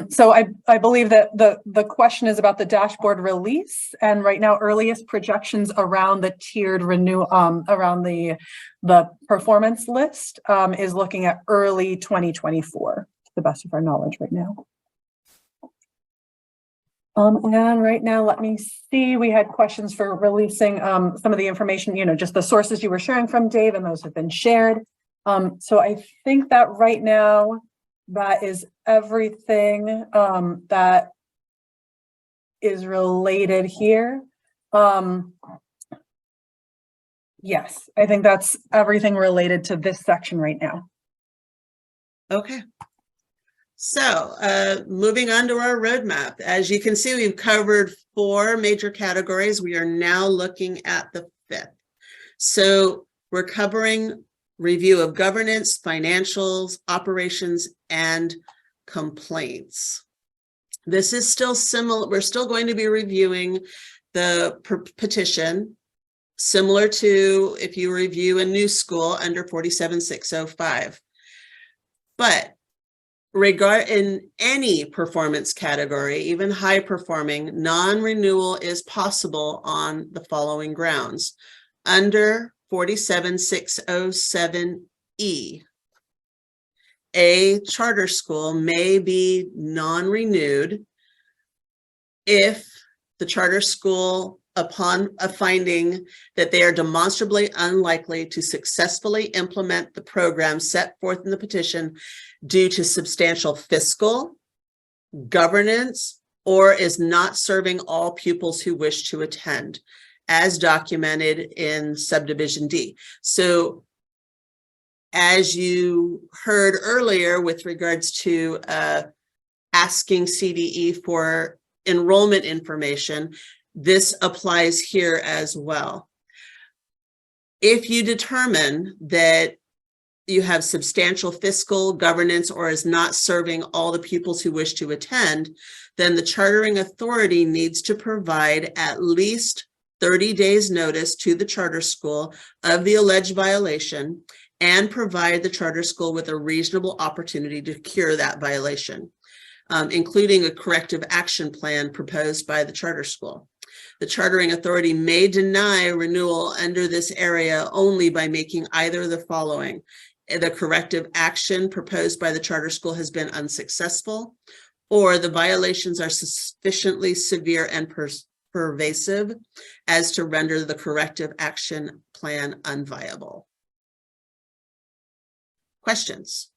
So I believe that the question is about the dashboard release, and right now earliest projections around the tiered renew around the performance list is looking at early 2024, to the best of our knowledge right now. And right now, let me see, we had questions for releasing some of the information, just the sources you were sharing from Dave, and those have been shared. So I think that right now, that is everything that is related here. Yes, I think that's everything related to this section right now. Okay. So moving on to our roadmap. As you can see, we've covered 4 major categories. We are now looking at the 5th. So we're covering review of governance, financials, operations, and complaints. This is still similar. We're still going to be reviewing the petition, similar to if you review a new school under 47605. But in any performance category, even high performing, non-renewal is possible on the following grounds. Under 47607E, a charter school may be non-renewed if the charter school, upon a finding that they are demonstrably unlikely to successfully implement the program set forth in the petition due to substantial fiscal, governance, or is not serving all pupils who wish to attend, as documented in subdivision D. So as you heard earlier with regards to asking CDE for enrollment information, this applies here as well. If you determine that you have substantial fiscal, governance, or is not serving all the pupils who wish to attend, then the chartering authority needs to provide at least 30 days notice to the charter school of the alleged violation and provide the charter school with a reasonable opportunity to cure that violation, including a corrective action plan proposed by the charter school. The chartering authority may deny renewal under this area only by making either of the following: the corrective action proposed by the charter school has been unsuccessful, or the violations are sufficiently severe and pervasive as to render the corrective action plan unviable. Questions?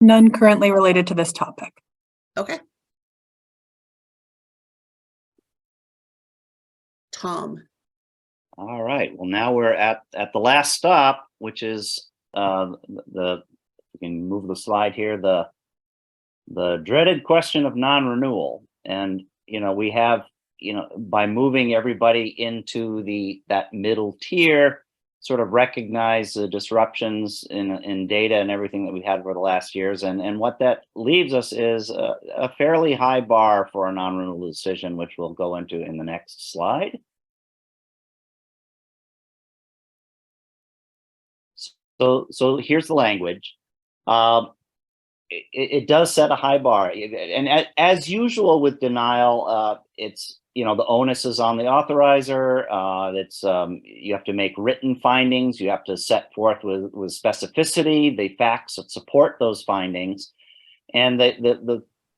None currently related to this topic. Okay. Tom. All right. Well, now we're at the last stop, which is we can move the slide here, the dreaded question of non-renewal. And we have, by moving everybody into that middle tier, sort of recognize the disruptions in data and everything that we've had over the last years. And what that leaves us is a fairly high bar for a non-renewal decision, which we'll go into in the next slide. So here's the language. It does set a high bar, and as usual with denial, it's the onus is on the authorizer. You have to make written findings. You have to set forth with specificity the facts that support those findings. And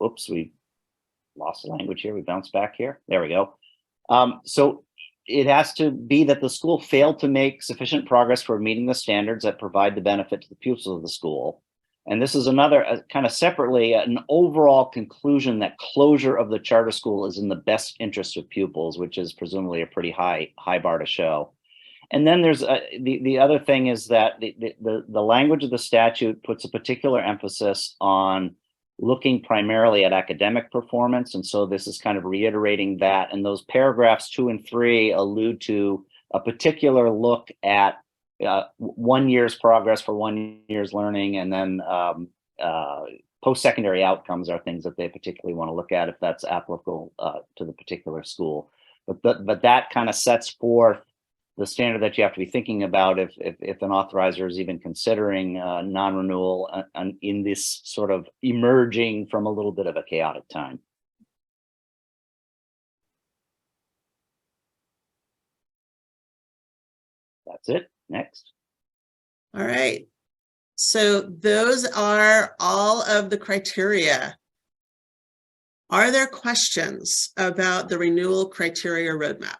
oops, we lost the language here. We bounced back here. There we go. So it has to be that the school failed to make sufficient progress toward meeting the standards that provide the benefit to the pupils of the school. And this is another kind of separately, an overall conclusion that closure of the charter school is in the best interest of pupils, which is presumably a pretty high bar to show. And then there's the other thing is that the language of the statute puts a particular emphasis on looking primarily at academic performance. And so this is kind of reiterating that. And those paragraphs 2 and 3 allude to a particular look at 1 year's progress for 1 year's learning, and then post-secondary outcomes are things that they particularly want to look at if that's applicable to the particular school. But that kind of sets forth the standard that you have to be thinking about if an authorizer is even considering non-renewal in this sort of emerging from a little bit of a chaotic time. That's it. Next. All right. So those are all of the criteria. Are there questions about the renewal criteria roadmap?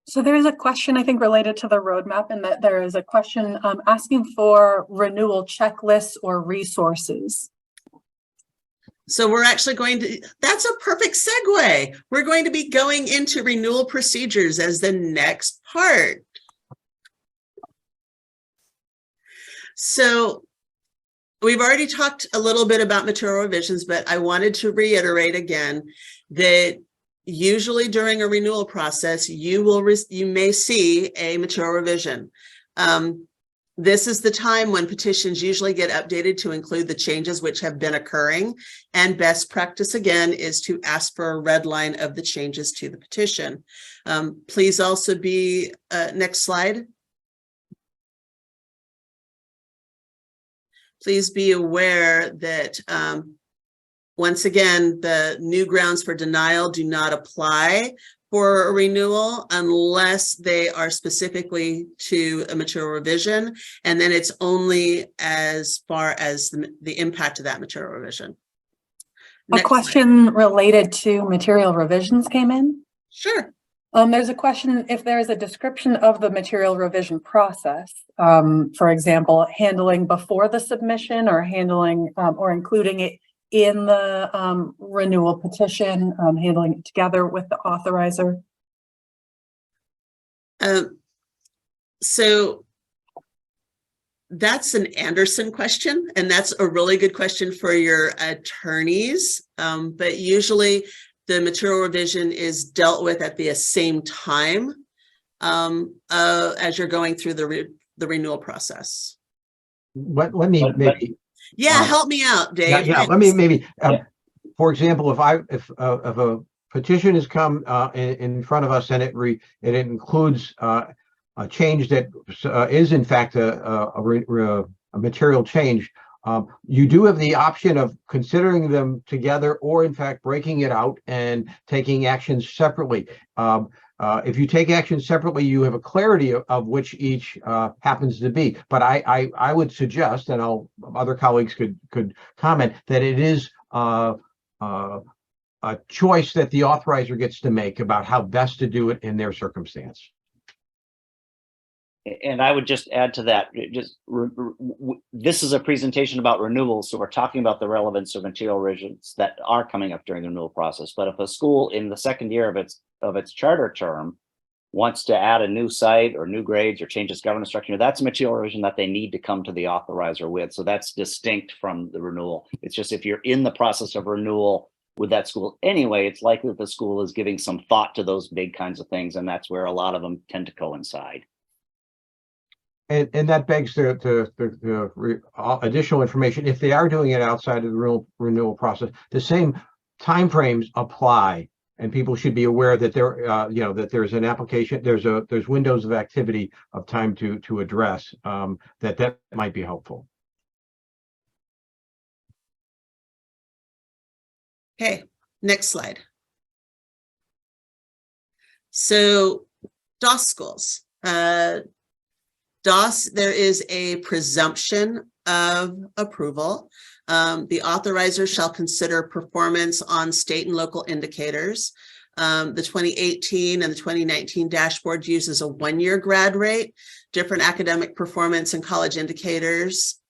So there is a question, I think, related to the roadmap, and that there is a question asking for renewal checklists or resources. So we're actually going to, that's a perfect segue. We're going to be going into renewal procedures as the next part. So we've already talked a little bit about material revisions, but I wanted to reiterate again that usually during a renewal process, you may see a material revision. This is the time when petitions usually get updated to include the changes which have been occurring, and best practice again is to ask for a red line of the changes to the petition. Please also be, next slide. Please be aware that once again, the new grounds for denial do not apply for a renewal unless they are specifically to a material revision, and then it's only as far as the impact of that material revision. A question related to material revisions came in. Sure. There's a question if there is a description of the material revision process, for example, handling before the submission or handling or including it in the renewal petition, handling it together with the authorizer. So that's an Anderson question, and that's a really good question for your attorneys. But usually the material revision is dealt with at the same time as you're going through the renewal process. Let me maybe. Yeah, help me out, Dave. Yeah, let me maybe. For example, if a petition has come in front of us and it includes a change that is in fact a material change, you do have the option of considering them together or in fact breaking it out and taking actions separately. If you take action separately, you have a clarity of which each happens to be. But I would suggest, and other colleagues could comment, that it is a choice that the authorizer gets to make about how best to do it in their circumstance. And I would just add to that, this is a presentation about renewals, so we're talking about the relevance of material revisions that are coming up during the renewal process. But if a school in the second year of its charter term wants to add a new site or new grades or change its governance structure, that's a material revision that they need to come to the authorizer with. So that's distinct from the renewal. It's just if you're in the process of renewal with that school anyway, it's likely that the school is giving some thought to those big kinds of things, and that's where a lot of them tend to coincide. And that begs the additional information. If they are doing it outside of the renewal process, the same timeframes apply, and people should be aware that that there's an application, there's windows of activity of time to address that might be helpful. Okay, next slide. So DOS schools. DOS, there is a presumption of approval. The authorizer shall consider performance on state and local indicators. The 2018 and the 2019 dashboard uses a one-year grad rate, different academic performance and college indicators.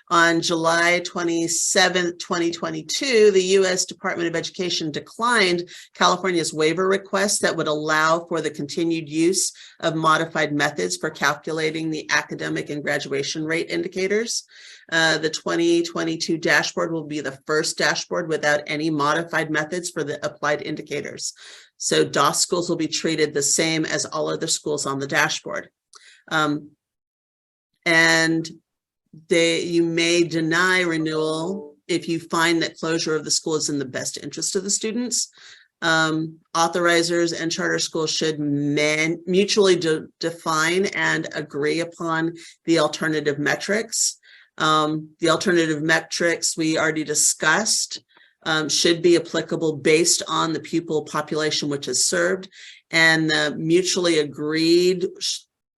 On July 27th, 2022, the U.S. Department of Education declined California's waiver request that would allow for the continued use of modified methods for calculating the academic and graduation rate indicators. The 2022 dashboard will be the first dashboard without any modified methods for the applied indicators. So DOS schools will be treated the same as all other schools on the dashboard. And you may deny renewal if you find that closure of the school is in the best interest of the students. Authorizers and charter schools should mutually define and agree upon the alternative metrics. The alternative metrics we already discussed should be applicable based on the pupil population which is served, and the mutually agreed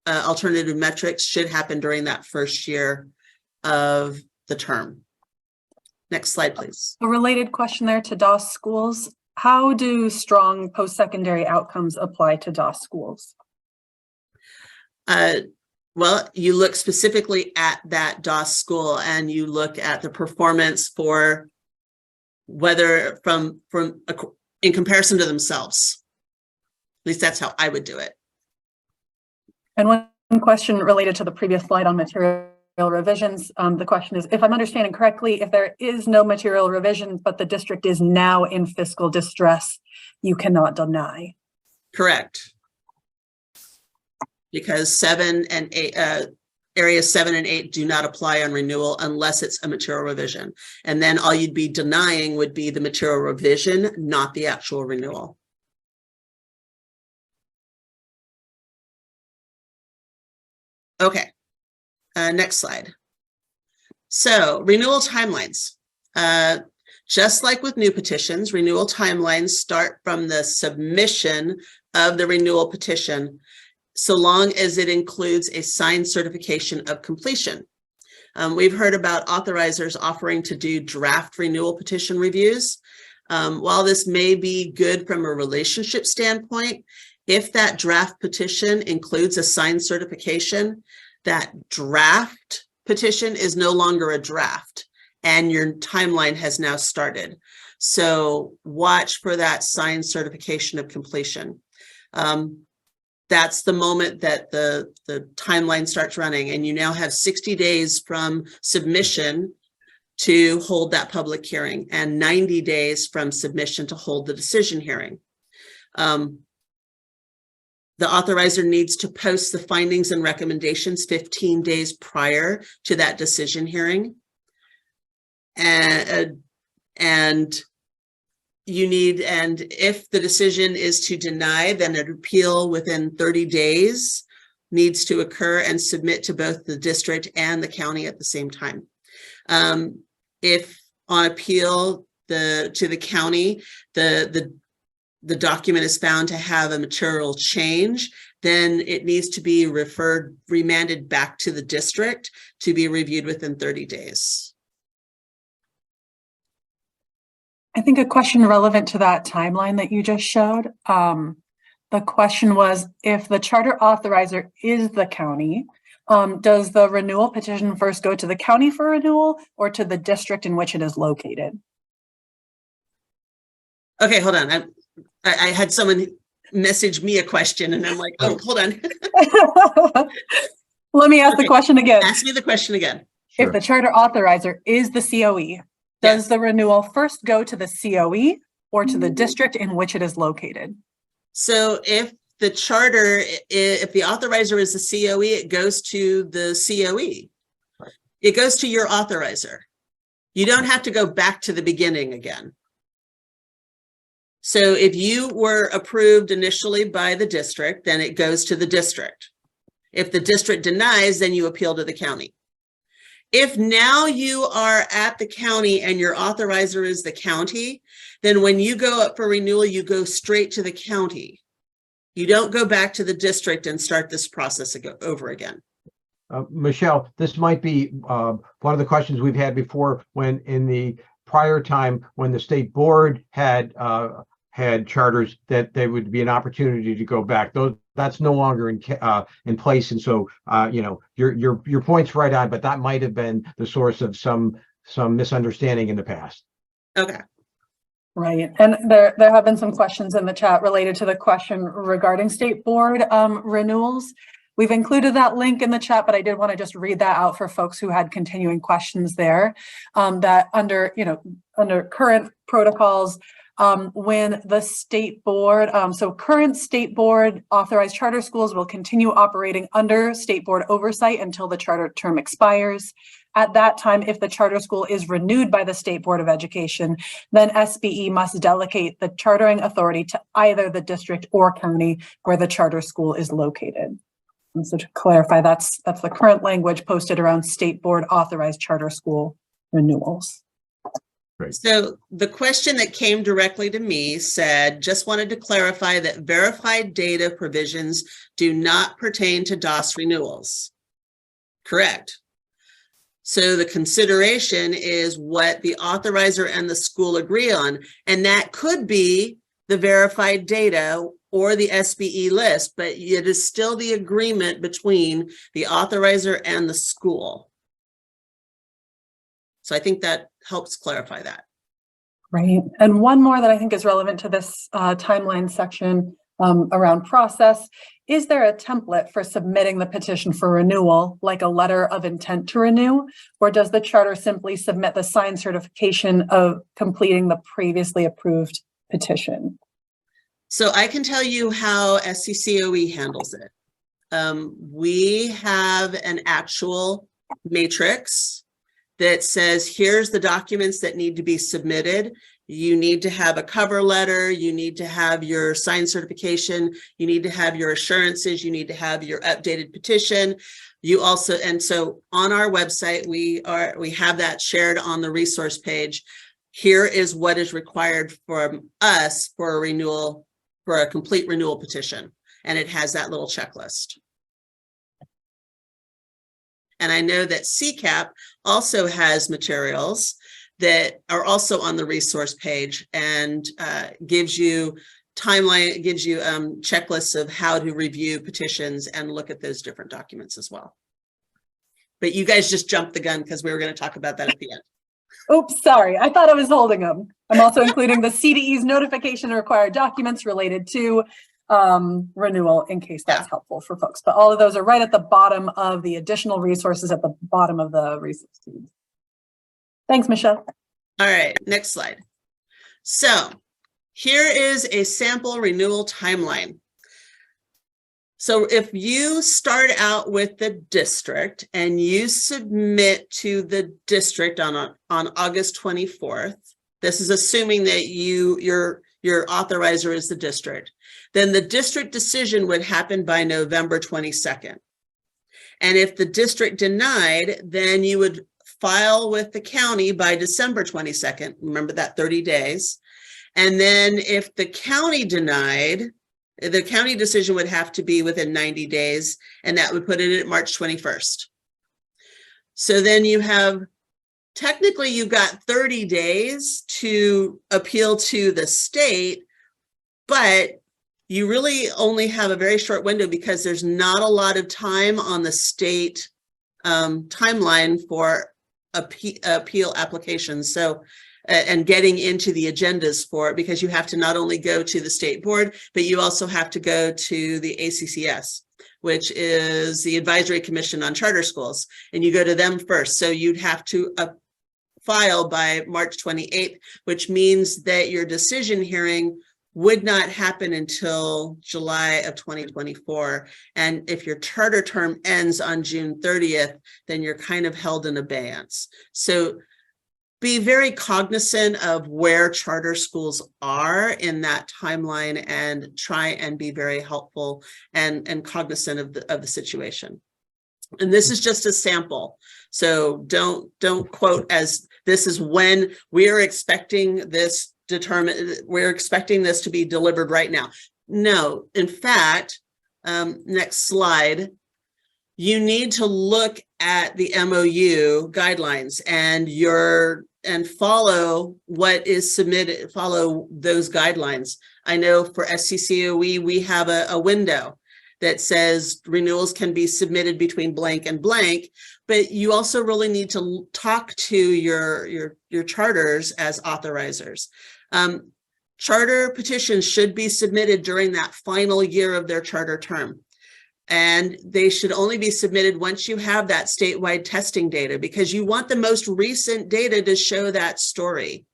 alternative metrics should happen during that first year of the term. Next slide, please. A related question there to DOS schools. How do strong post-secondary outcomes apply to DOS schools? Well, you look specifically at that DOS school and you look at the performance for whether in comparison to themselves. At least that's how I would do it. And one question related to the previous slide on material revisions. The question is, if I'm understanding correctly, if there is no material revision, but the district is now in fiscal distress, you cannot deny. Correct. Because 7 and 8, areas 7 and 8 do not apply on renewal unless it's a material revision. And then all you'd be denying would be the material revision, not the actual renewal. Okay. Next slide. So renewal timelines. Just like with new petitions, renewal timelines start from the submission of the renewal petition, so long as it includes a signed certification of completion. We've heard about authorizers offering to do draft renewal petition reviews. While this may be good from a relationship standpoint, if that draft petition includes a signed certification, that draft petition is no longer a draft, and your timeline has now started. So watch for that signed certification of completion. That's the moment that the timeline starts running, and you now have 60 days from submission to hold that public hearing and 90 days from submission to hold the decision hearing. The authorizer needs to post the findings and recommendations 15 days prior to that decision hearing. And if the decision is to deny, then an appeal within 30 days needs to occur and submit to both the district and the county at the same time. If on appeal to the county, the document is found to have a material change, then it needs to be remanded back to the district to be reviewed within 30 days. I think a question relevant to that timeline that you just showed. The question was, if the charter authorizer is the county, does the renewal petition first go to the county for renewal or to the district in which it is located? Okay, hold on. I had someone message me a question and I'm like, oh, hold on. Let me ask the question again. Ask me the question again. Sure. If the charter authorizer is the COE, does the renewal first go to the COE or to the district in which it is located? So if the charter, if the authorizer is the COE, it goes to the COE. Right. It goes to your authorizer. You don't have to go back to the beginning again. So if you were approved initially by the district, then it goes to the district. If the district denies, then you appeal to the county. If now you are at the county and your authorizer is the county, then when you go up for renewal, you go straight to the county. You don't go back to the district and start this process over again. Michelle, this might be one of the questions we've had before, when in the prior time when the state board had charters, that there would be an opportunity to go back. That's no longer in place, and so your point's right on, but that might have been the source of some misunderstanding in the past. Okay. Right, and there have been some questions in the chat related to the question regarding state board renewals. We've included that link in the chat, but I did want to just read that out for folks who had continuing questions there. That under current protocols, when the state board, so current state board authorized charter schools will continue operating under state board oversight until the charter term expires. At that time, if the charter school is renewed by the State Board of Education, then SBE must delegate the chartering authority to either the district or county where the charter school is located. And so to clarify, that's the current language posted around state board authorized charter school renewals. Great. So the question that came directly to me said, just wanted to clarify that verified data provisions do not pertain to DOS renewals. Correct. So the consideration is what the authorizer and the school agree on, and that could be the verified data or the SBE list, but it is still the agreement between the authorizer and the school. So I think that helps clarify that. Right, and one more that I think is relevant to this timeline section around process. Is there a template for submitting the petition for renewal, like a letter of intent to renew, or does the charter simply submit the signed certification of completing the previously approved petition? So I can tell you how SCCOE handles it. We have an actual matrix that says, here's the documents that need to be submitted. You need to have a cover letter, you need to have your signed certification, you need to have your assurances, you need to have your updated petition. You also, and so on our website, we have that shared on the resource page. here is what is required from us for a renewal, for a complete renewal petition. And it has that little checklist. And I know that CCAP also has materials that are also on the resource page and gives you timeline, it gives you checklists of how to review petitions and look at those different documents as well. But you guys just jumped the gun because we were going to talk about that at the end. Oops, sorry. I thought I was holding them. I'm also including the CDE's notification of required documents related to renewal in case that's helpful for folks. But all of those are right at the bottom of the additional resources at the bottom of the resource feed. Thanks, Michelle. All right, next slide. So here is a sample renewal timeline. So if you start out with the district and you submit to the district on August 24th, this is assuming that your authorizer is the district, then the district decision would happen by November 22nd. And if the district denied, then you would file with the county by December 22nd. Remember that 30 days. And then if the county denied, the county decision would have to be within 90 days, and that would put it at March 21st. So then you have, technically you've got 30 days to appeal to the state, but you really only have a very short window because there's not a lot of time on the state timeline for appeal applications. So, and getting into the agendas for it, because you have to not only go to the state board, but you also have to go to the ACCS, which is the Advisory Commission on Charter Schools, and you go to them first. So you'd have to file by March 28th, which means that your decision hearing would not happen until July of 2024. And if your charter term ends on June 30th, then you're kind of held in abeyance. So be very cognizant of where charter schools are in that timeline and try and be very helpful and cognizant of the situation. And this is just a sample. So don't quote as this is when we're expecting this we're expecting this to be delivered right now. No, in fact, next slide, you need to look at the MOU guidelines and follow what is submitted, follow those guidelines. I know for SCCOE, we have a window that says renewals can be submitted between blank and blank, but you also really need to talk to your charters as authorizers. Charter petitions should be submitted during that final year of their charter term. And they should only be submitted once you have that statewide testing data, because you want the most recent data to show that story.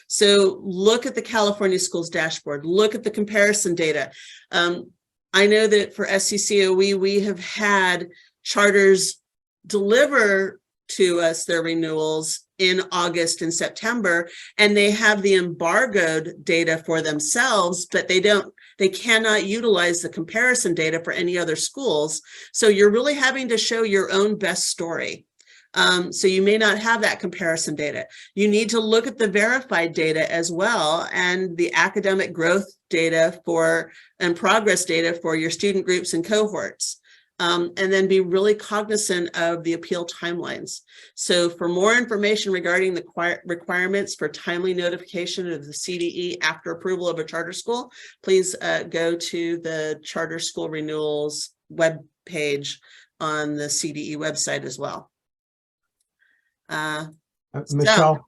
So look at the California Schools dashboard, look at the comparison data. I know that for SCCOE, we have had charters deliver to us their renewals in August and September, and they have the embargoed data for themselves, but they cannot utilize the comparison data for any other schools. So you're really having to show your own best story. So you may not have that comparison data. You need to look at the verified data as well, and the academic growth data and progress data for your student groups and cohorts. And then be really cognizant of the appeal timelines. So for more information regarding the requirements for timely notification of the CDE after approval of a charter school, please go to the Charter School Renewals web page on the CDE website as well. Michelle,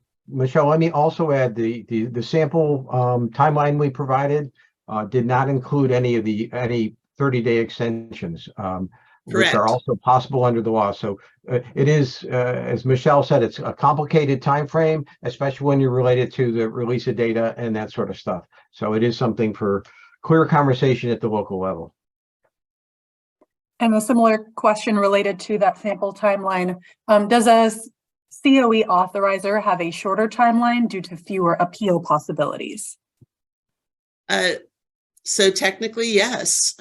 let me also add the sample timeline we provided did not include any 30-day extensions, which are also possible under the law. So it is, as Michelle said, it's a complicated time frame, especially when you're related to the release of data and that sort of stuff. So it is something for clear conversation at the local level. And a similar question related to that sample timeline. Does a COE authorizer have a shorter timeline due to fewer appeal possibilities? So technically, yes.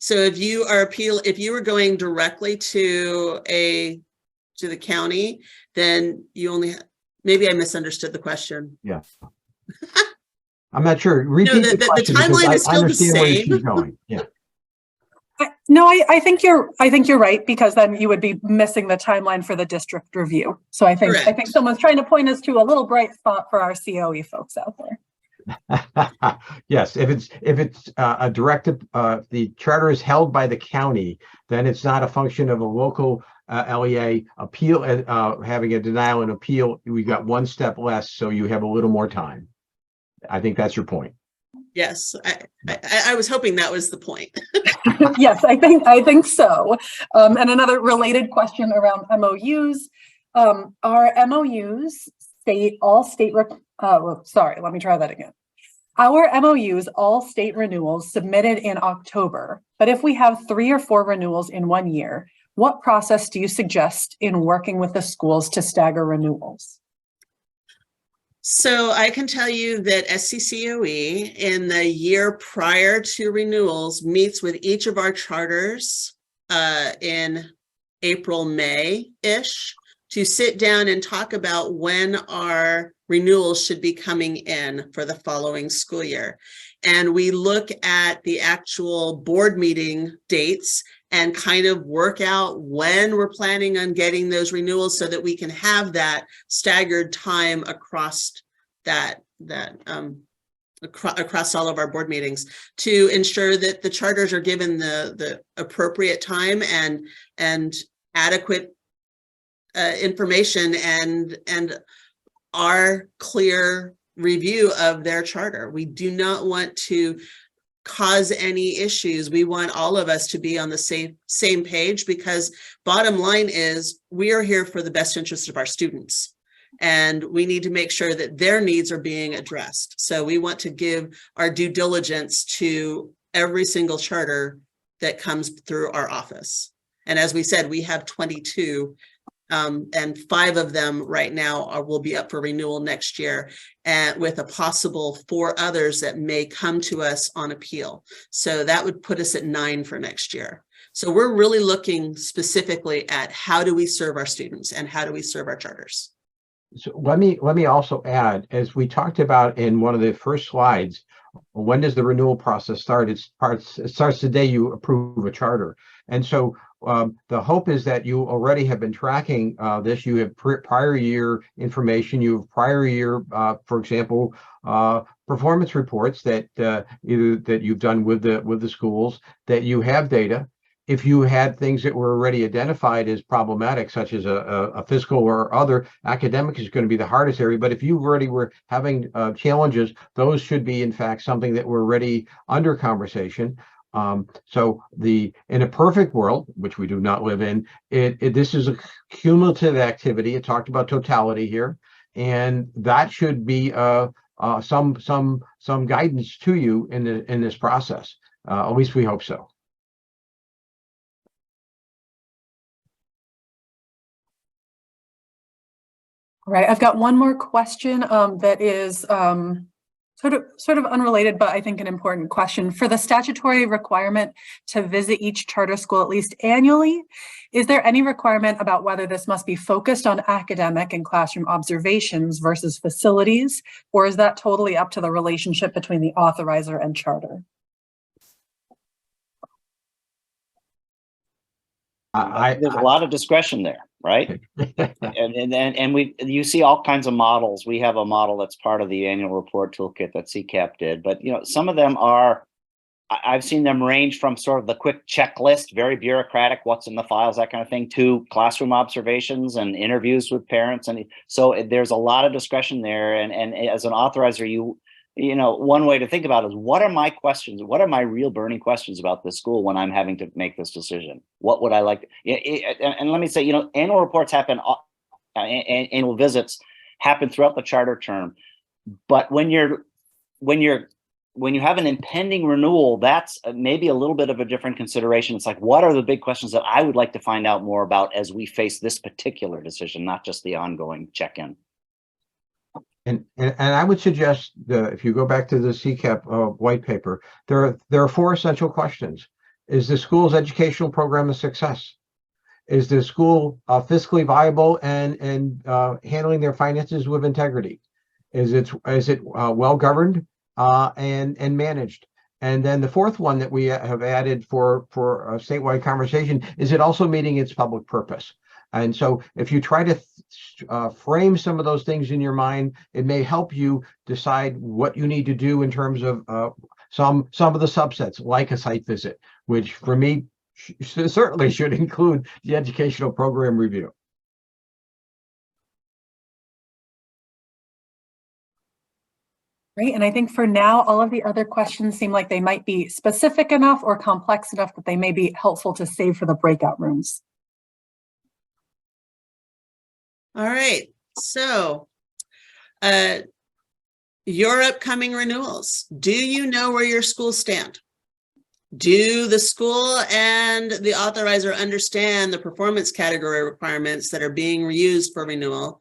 So if you were going directly to the county, then you only Maybe I misunderstood the question. Yeah. I'm not sure. No, Repeat the question because timeline is I still the understand where same. she's going. Yeah. No, I think you're right, because then you would be missing the timeline for the district review. So I think Correct. someone's trying to point us to a little bright spot for our COE folks out there. Yes, if it's a directive, the charter is held by the county, then it's not a function of a local LEA appeal, having a denial and appeal. We got one step less, so you have a little more time. I think that's your point. Yes, I was hoping that was the point. Yes, I think so. And another related question around MOUs. Our MOUs sorry, let me try that again. Our MOUs, all state renewals, submitted in October. But if we have 3 or 4 renewals in 1 year, what process do you suggest in working with the schools to stagger renewals? So I can tell you that SCCOE in the year prior to renewals meets with each of our charters in April, May-ish to sit down and talk about when our renewals should be coming in for the following school year. And we look at the actual board meeting dates and kind of work out when we're planning on getting those renewals so that we can have that staggered time across across all of our board meetings to ensure that the charters are given the appropriate time and adequate information and our clear review of their charter. We do not want to cause any issues. We want all of us to be on the same page, because bottom line is we are here for the best interest of our students, and we need to make sure that their needs are being addressed. So we want to give our due diligence to every single charter that comes through our office. And as we said, we have 22 and 5 of them right now will be up for renewal next year, and with a possible 4 others that may come to us on appeal. So that would put us at 9 for next year. So we're really looking specifically at how do we serve our students and how do we serve our charters. So let me also add, as we talked about in one of the first slides, when does the renewal process start? It starts the day you approve a charter. And so the hope is that you already have been tracking this. You have prior year information. You have prior year, for example, performance reports that either that you've done with the schools, that you have data. If you had things that were already identified as problematic, such as a fiscal or other, academic is going to be the hardest area. But if you already were having challenges, those should be, in fact, something that were already under conversation. So in a perfect world, which we do not live in, this is a cumulative activity. It talked about totality here, and that should be some guidance to you in this process. At least we hope so. All right, I've got one more question that is sort of unrelated, but I think an important question. For the statutory requirement to visit each charter school at least annually, is there any requirement about whether this must be focused on academic and classroom observations versus facilities, or is that totally up to the relationship between the authorizer and charter? There's a lot of discretion there, right? and you see all kinds of models. We have a model that's part of the annual report toolkit that CCAP did, but some of them are, I've seen them range from sort of the quick checklist, very bureaucratic, what's in the files, that kind of thing, to classroom observations and interviews with parents. And so there's a lot of discretion there. And as an authorizer, one way to think about it is, what are my questions? What are my real burning questions about this school when I'm having to make this decision? What would I like? And let me say, annual reports happen, annual visits happen throughout the charter term. But when you have an impending renewal, that's maybe a little bit of a different consideration. It's like, what are the big questions that I would like to find out more about as we face this particular decision, not just the ongoing check-in. And I would suggest that if you go back to the CCAP white paper, there are 4 essential questions. Is the school's educational program a success? Is the school fiscally viable and handling their finances with integrity? Is it well governed and managed? And then the fourth one that we have added for a statewide conversation, is it also meeting its public purpose? And so if you try to frame some of those things in your mind, it may help you decide what you need to do in terms of some of the subsets, like a site visit, which for me certainly should include the educational program review. Great. And I think for now, all of the other questions seem like they might be specific enough or complex enough that they may be helpful to save for the breakout rooms. All right. So your upcoming renewals. Do you know where your schools stand? Do the school and the authorizer understand the performance category requirements that are being used for renewal?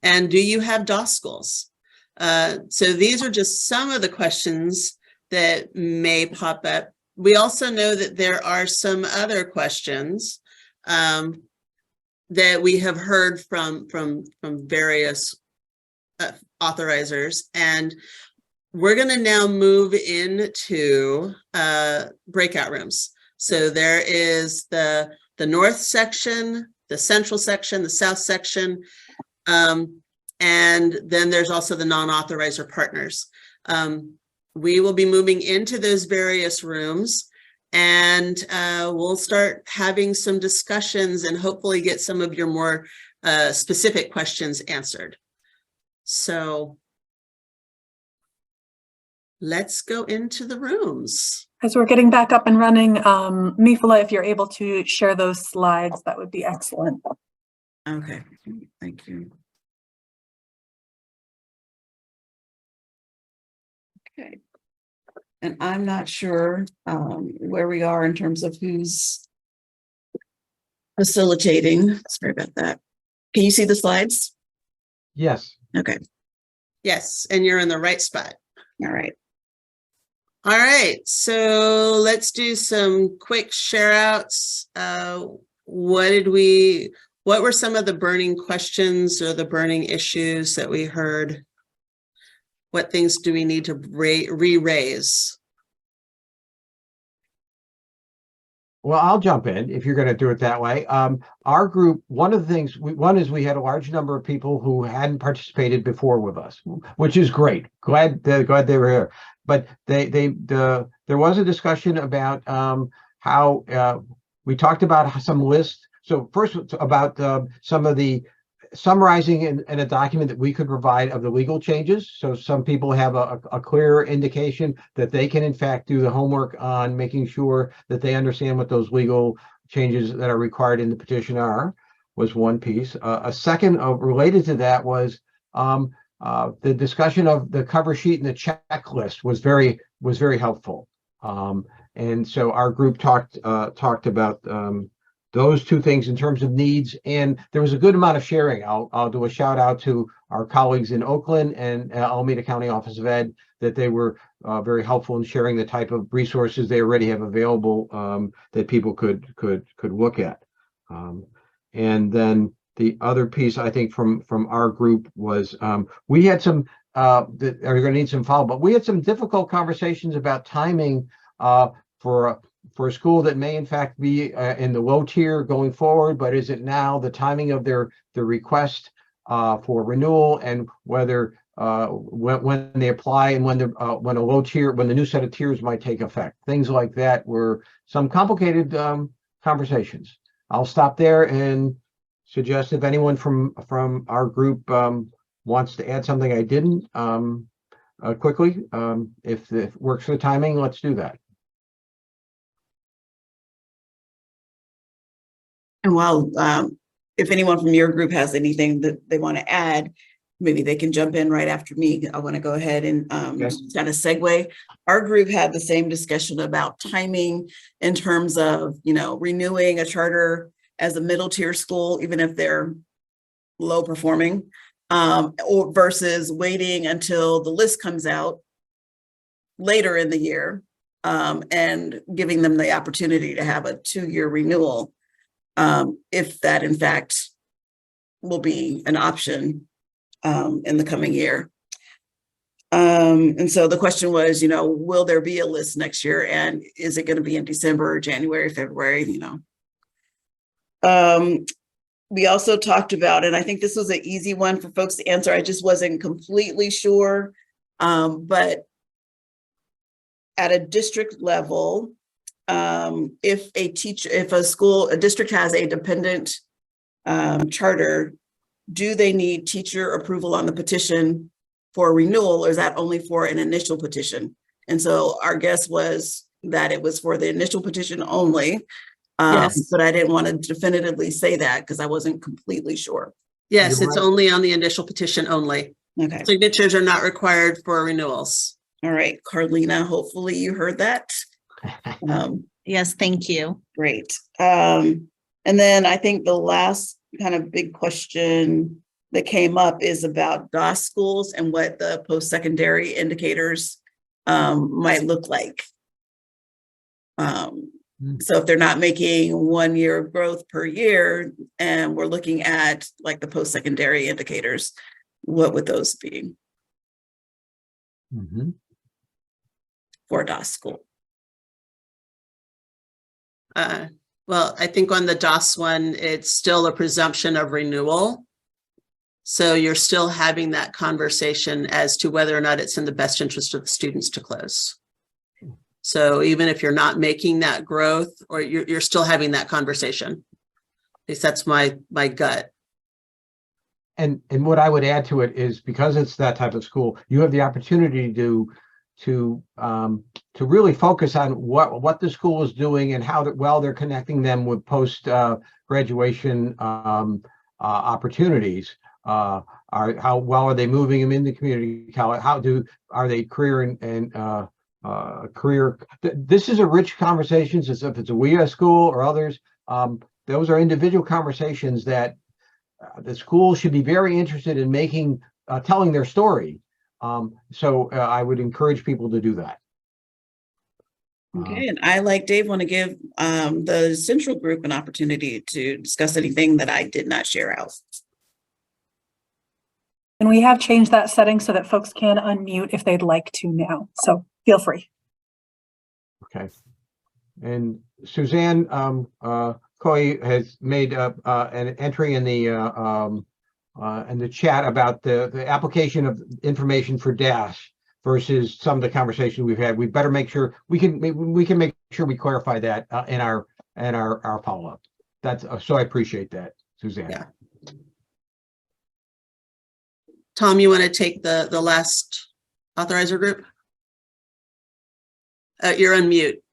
And do you have DOS schools? So these are just some of the questions that may pop up. We also know that there are some other questions that we have heard from various authorizers, and we're going to now move into breakout rooms. So there is the north section, the central section, the south section, and then there's also the non-authorizer partners. We will be moving into those various rooms, and we'll start having some discussions and hopefully get some of your more specific questions answered. So let's go into the rooms. As we're getting back up and running, Mifula, if you're able to share those slides, that would be excellent. Okay, thank you. Okay. And I'm not sure where we are in terms of who's facilitating. Sorry about that. Can you see the slides? Yes. Okay. Yes, and you're in the right spot. All right. All right, so let's do some quick share outs. What were some of the burning questions or the burning issues that we heard? What things do we need to re-raise? Well, I'll jump in if you're going to do it that way. Our group, one of the things, one is we had a large number of people who hadn't participated before with us, which is great. Glad they were here. But there was a discussion about how we talked about some lists. So first about some of the summarizing in a document that we could provide of the legal changes. So some people have a clear indication that they can in fact do the homework on making sure that they understand what those legal changes that are required in the petition are, was one piece. A second related to that was the discussion of the cover sheet and the checklist was very helpful. And so our group talked about those two things in terms of needs, and there was a good amount of sharing. I'll do a shout out to our colleagues in Oakland and Alameda County Office of Ed, that they were very helpful in sharing the type of resources they already have available that people could look at. And then the other piece I think from our group was we had some that are going to need some follow-up, but we had some difficult conversations about timing for a school that may in fact be in the low tier going forward, but is it now the timing of their request for renewal, and whether when they apply and when a low tier, when the new set of tiers might take effect. Things like that were some complicated conversations. I'll stop there and suggest if anyone from our group wants to add something I didn't quickly, if it works for the timing, let's do that. And while if anyone from your group has anything that they want to add, maybe they can jump in right after me. I want to go ahead and kind of segue. Our group had the same discussion about timing in terms of, renewing a charter as a middle tier school, even if they're low performing, or versus waiting until the list comes out later in the year and giving them the opportunity to have a 2-year renewal. if that in fact will be an option in the coming year. And so the question was, will there be a list next year, and is it going to be in December, January, February, we also talked about, and I think this was an easy one for folks to answer. I just wasn't completely sure. But at a district level, if a district has a dependent charter, do they need teacher approval on the petition for renewal, or is that only for an initial petition? And so our guess was that it was for the initial petition only. Yes. But I didn't want to definitively say that because I wasn't completely sure. Yes, You're it's right. only on the initial petition only. Okay. Signatures are not required for renewals. All right, Carlina, hopefully you heard that. Yes, thank you. Great. And then I think the last kind of big question that came up is about DOS schools and what the post-secondary indicators might look like. So if they're not making 1 year of growth per year, and we're looking at like the post-secondary indicators, what would those be for a DOS school? Well, I think on the DOS one, it's still a presumption of renewal. So you're still having that conversation as to whether or not it's in the best interest of the students to close. So even if you're not making that growth, or you're still having that conversation. At least that's my gut. And what I would add to it is, because it's that type of school, you have the opportunity to really focus on what the school is doing and how well they're connecting them with post graduation opportunities. How well are they moving them in the community college? Are they career and career? This is a rich conversations. As if it's a WEA school or others, those are individual conversations that the school should be very interested in making, telling their story. So I would encourage people to do that. Okay, and I, like Dave, want to give the central group an opportunity to discuss anything that I did not share out. And we have changed that setting so that folks can unmute if they'd like to now. So feel free. Okay. And Suzanne Coy has made an entry in the chat about the application of information for DASH versus some of the conversation we've had. We better make sure we can make sure we clarify that in our follow-up. That's so I appreciate that, Suzanne. Yeah. Tom, you want to take the last authorizer group? You're on mute.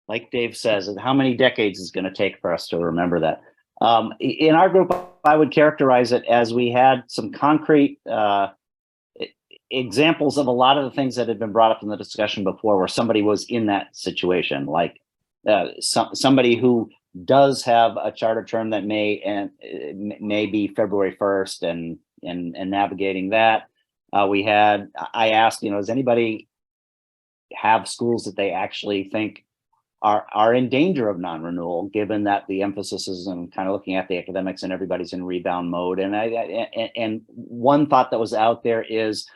Like Dave says, and how many decades is going to take for us to remember that? In our group, I would characterize it as we had some concrete examples of a lot of the things that had been brought up in the discussion before, where somebody was in that situation, like somebody who does have a charter term that may be February 1st and navigating that. I asked, does anybody have schools that they actually think are in danger of non-renewal, given that the emphasis is on kind of looking at the academics and everybody's in rebound mode. And one thought that was out there is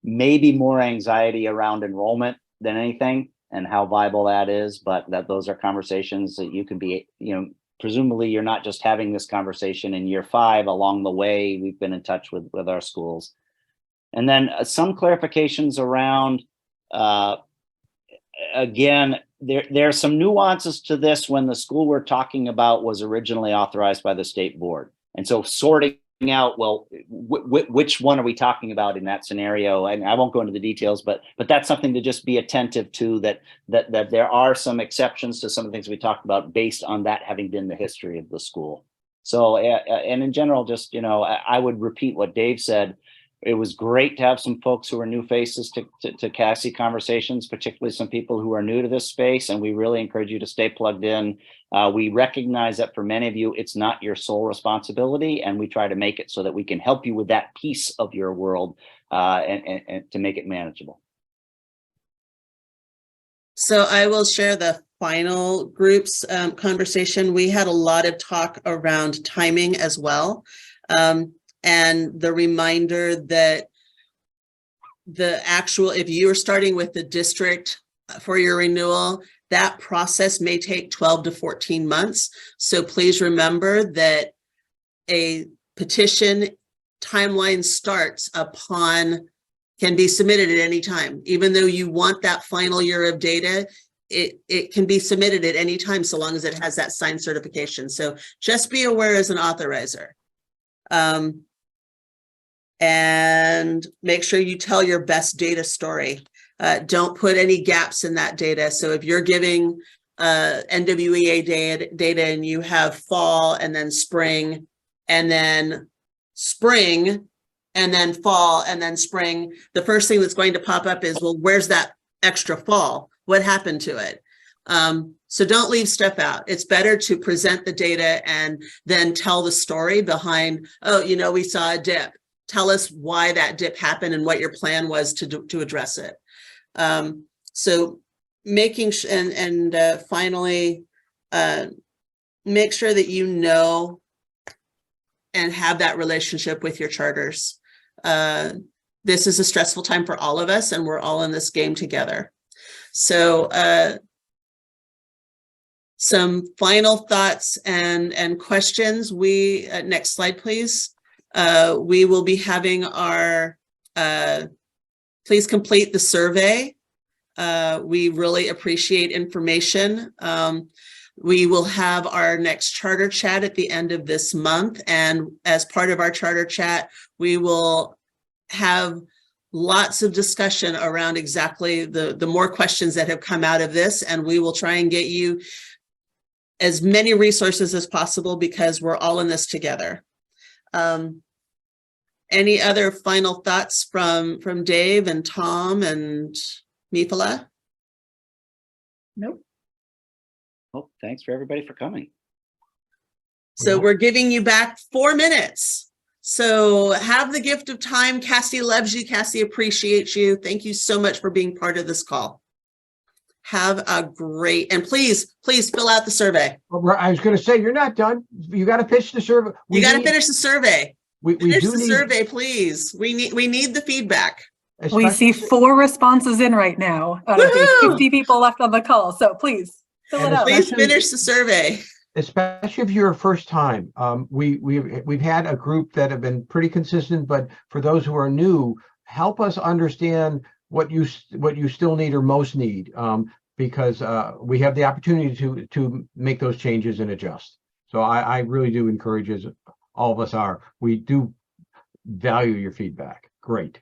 maybe more anxiety around enrollment than anything, and how viable that is, but that those are conversations that you can be, presumably you're not just having this conversation in year 5. Along the way, we've been in touch with our schools. And then some clarifications around, again, there are some nuances to this when the school we're talking about was originally authorized by the state board. And so sorting out, well, which one are we talking about in that scenario? And I won't go into the details, but that's something to just be attentive to, that there are some exceptions to some of the things we talked about based on that having been the history of the school. So, and in general, just, I would repeat what Dave said. It was great to have some folks who are new faces to CASI conversations, particularly some people who are new to this space, and we really encourage you to stay plugged in. We recognize that for many of you, it's not your sole responsibility, and we try to make it so that we can help you with that piece of your world and to make it manageable. So I will share the final group's conversation. We had a lot of talk around timing as well. And the reminder that if you are starting with the district for your renewal, that process may take 12 to 14 months. So please remember that a petition timeline can be submitted at any time. Even though you want that final year of data, it can be submitted at any time so long as it has that signed certification. So just be aware as an authorizer. And make sure you tell your best data story. Don't put any gaps in that data. So if you're giving NWEA data and you have fall and then spring and then spring and then fall and then spring, the first thing that's going to pop up is, well, where's that extra fall? What happened to it? So don't leave stuff out. It's better to present the data and then tell the story behind, oh, we saw a dip. Tell us why that dip happened and what your plan was to address it. So making finally, make sure that you know and have that relationship with your charters. This is a stressful time for all of us, and we're all in this game together. So some final thoughts and questions. Next slide, please. We will be having our, please complete the survey. We really appreciate information. We will have our next charter chat at the end of this month. And as part of our charter chat, we will have lots of discussion around exactly the more questions that have come out of this. And we will try and get you as many resources as possible because we're all in this together. Any other final thoughts from Dave and Tom and Mifala? Nope. Well, thanks for everybody for coming. So we're giving you back 4 minutes. So have the gift of time. CASI loves you. CASI appreciates you. Thank you so much for being part of this call. Have a great, and please fill out the survey. I was going to say, you're not done. You got to pitch the survey. You got to finish the survey. Finish the need survey, please. We need the feedback. We see 4 responses in right now out of the 50 people left on the call. So please fill it out. Please finish the survey. Especially if you're a first time. We've had a group that have been pretty consistent, but for those who are new, help us understand what you still need or most need, because we have the opportunity to make those changes and adjust. So I really do encourage, as all of us are, we do value your feedback. Great.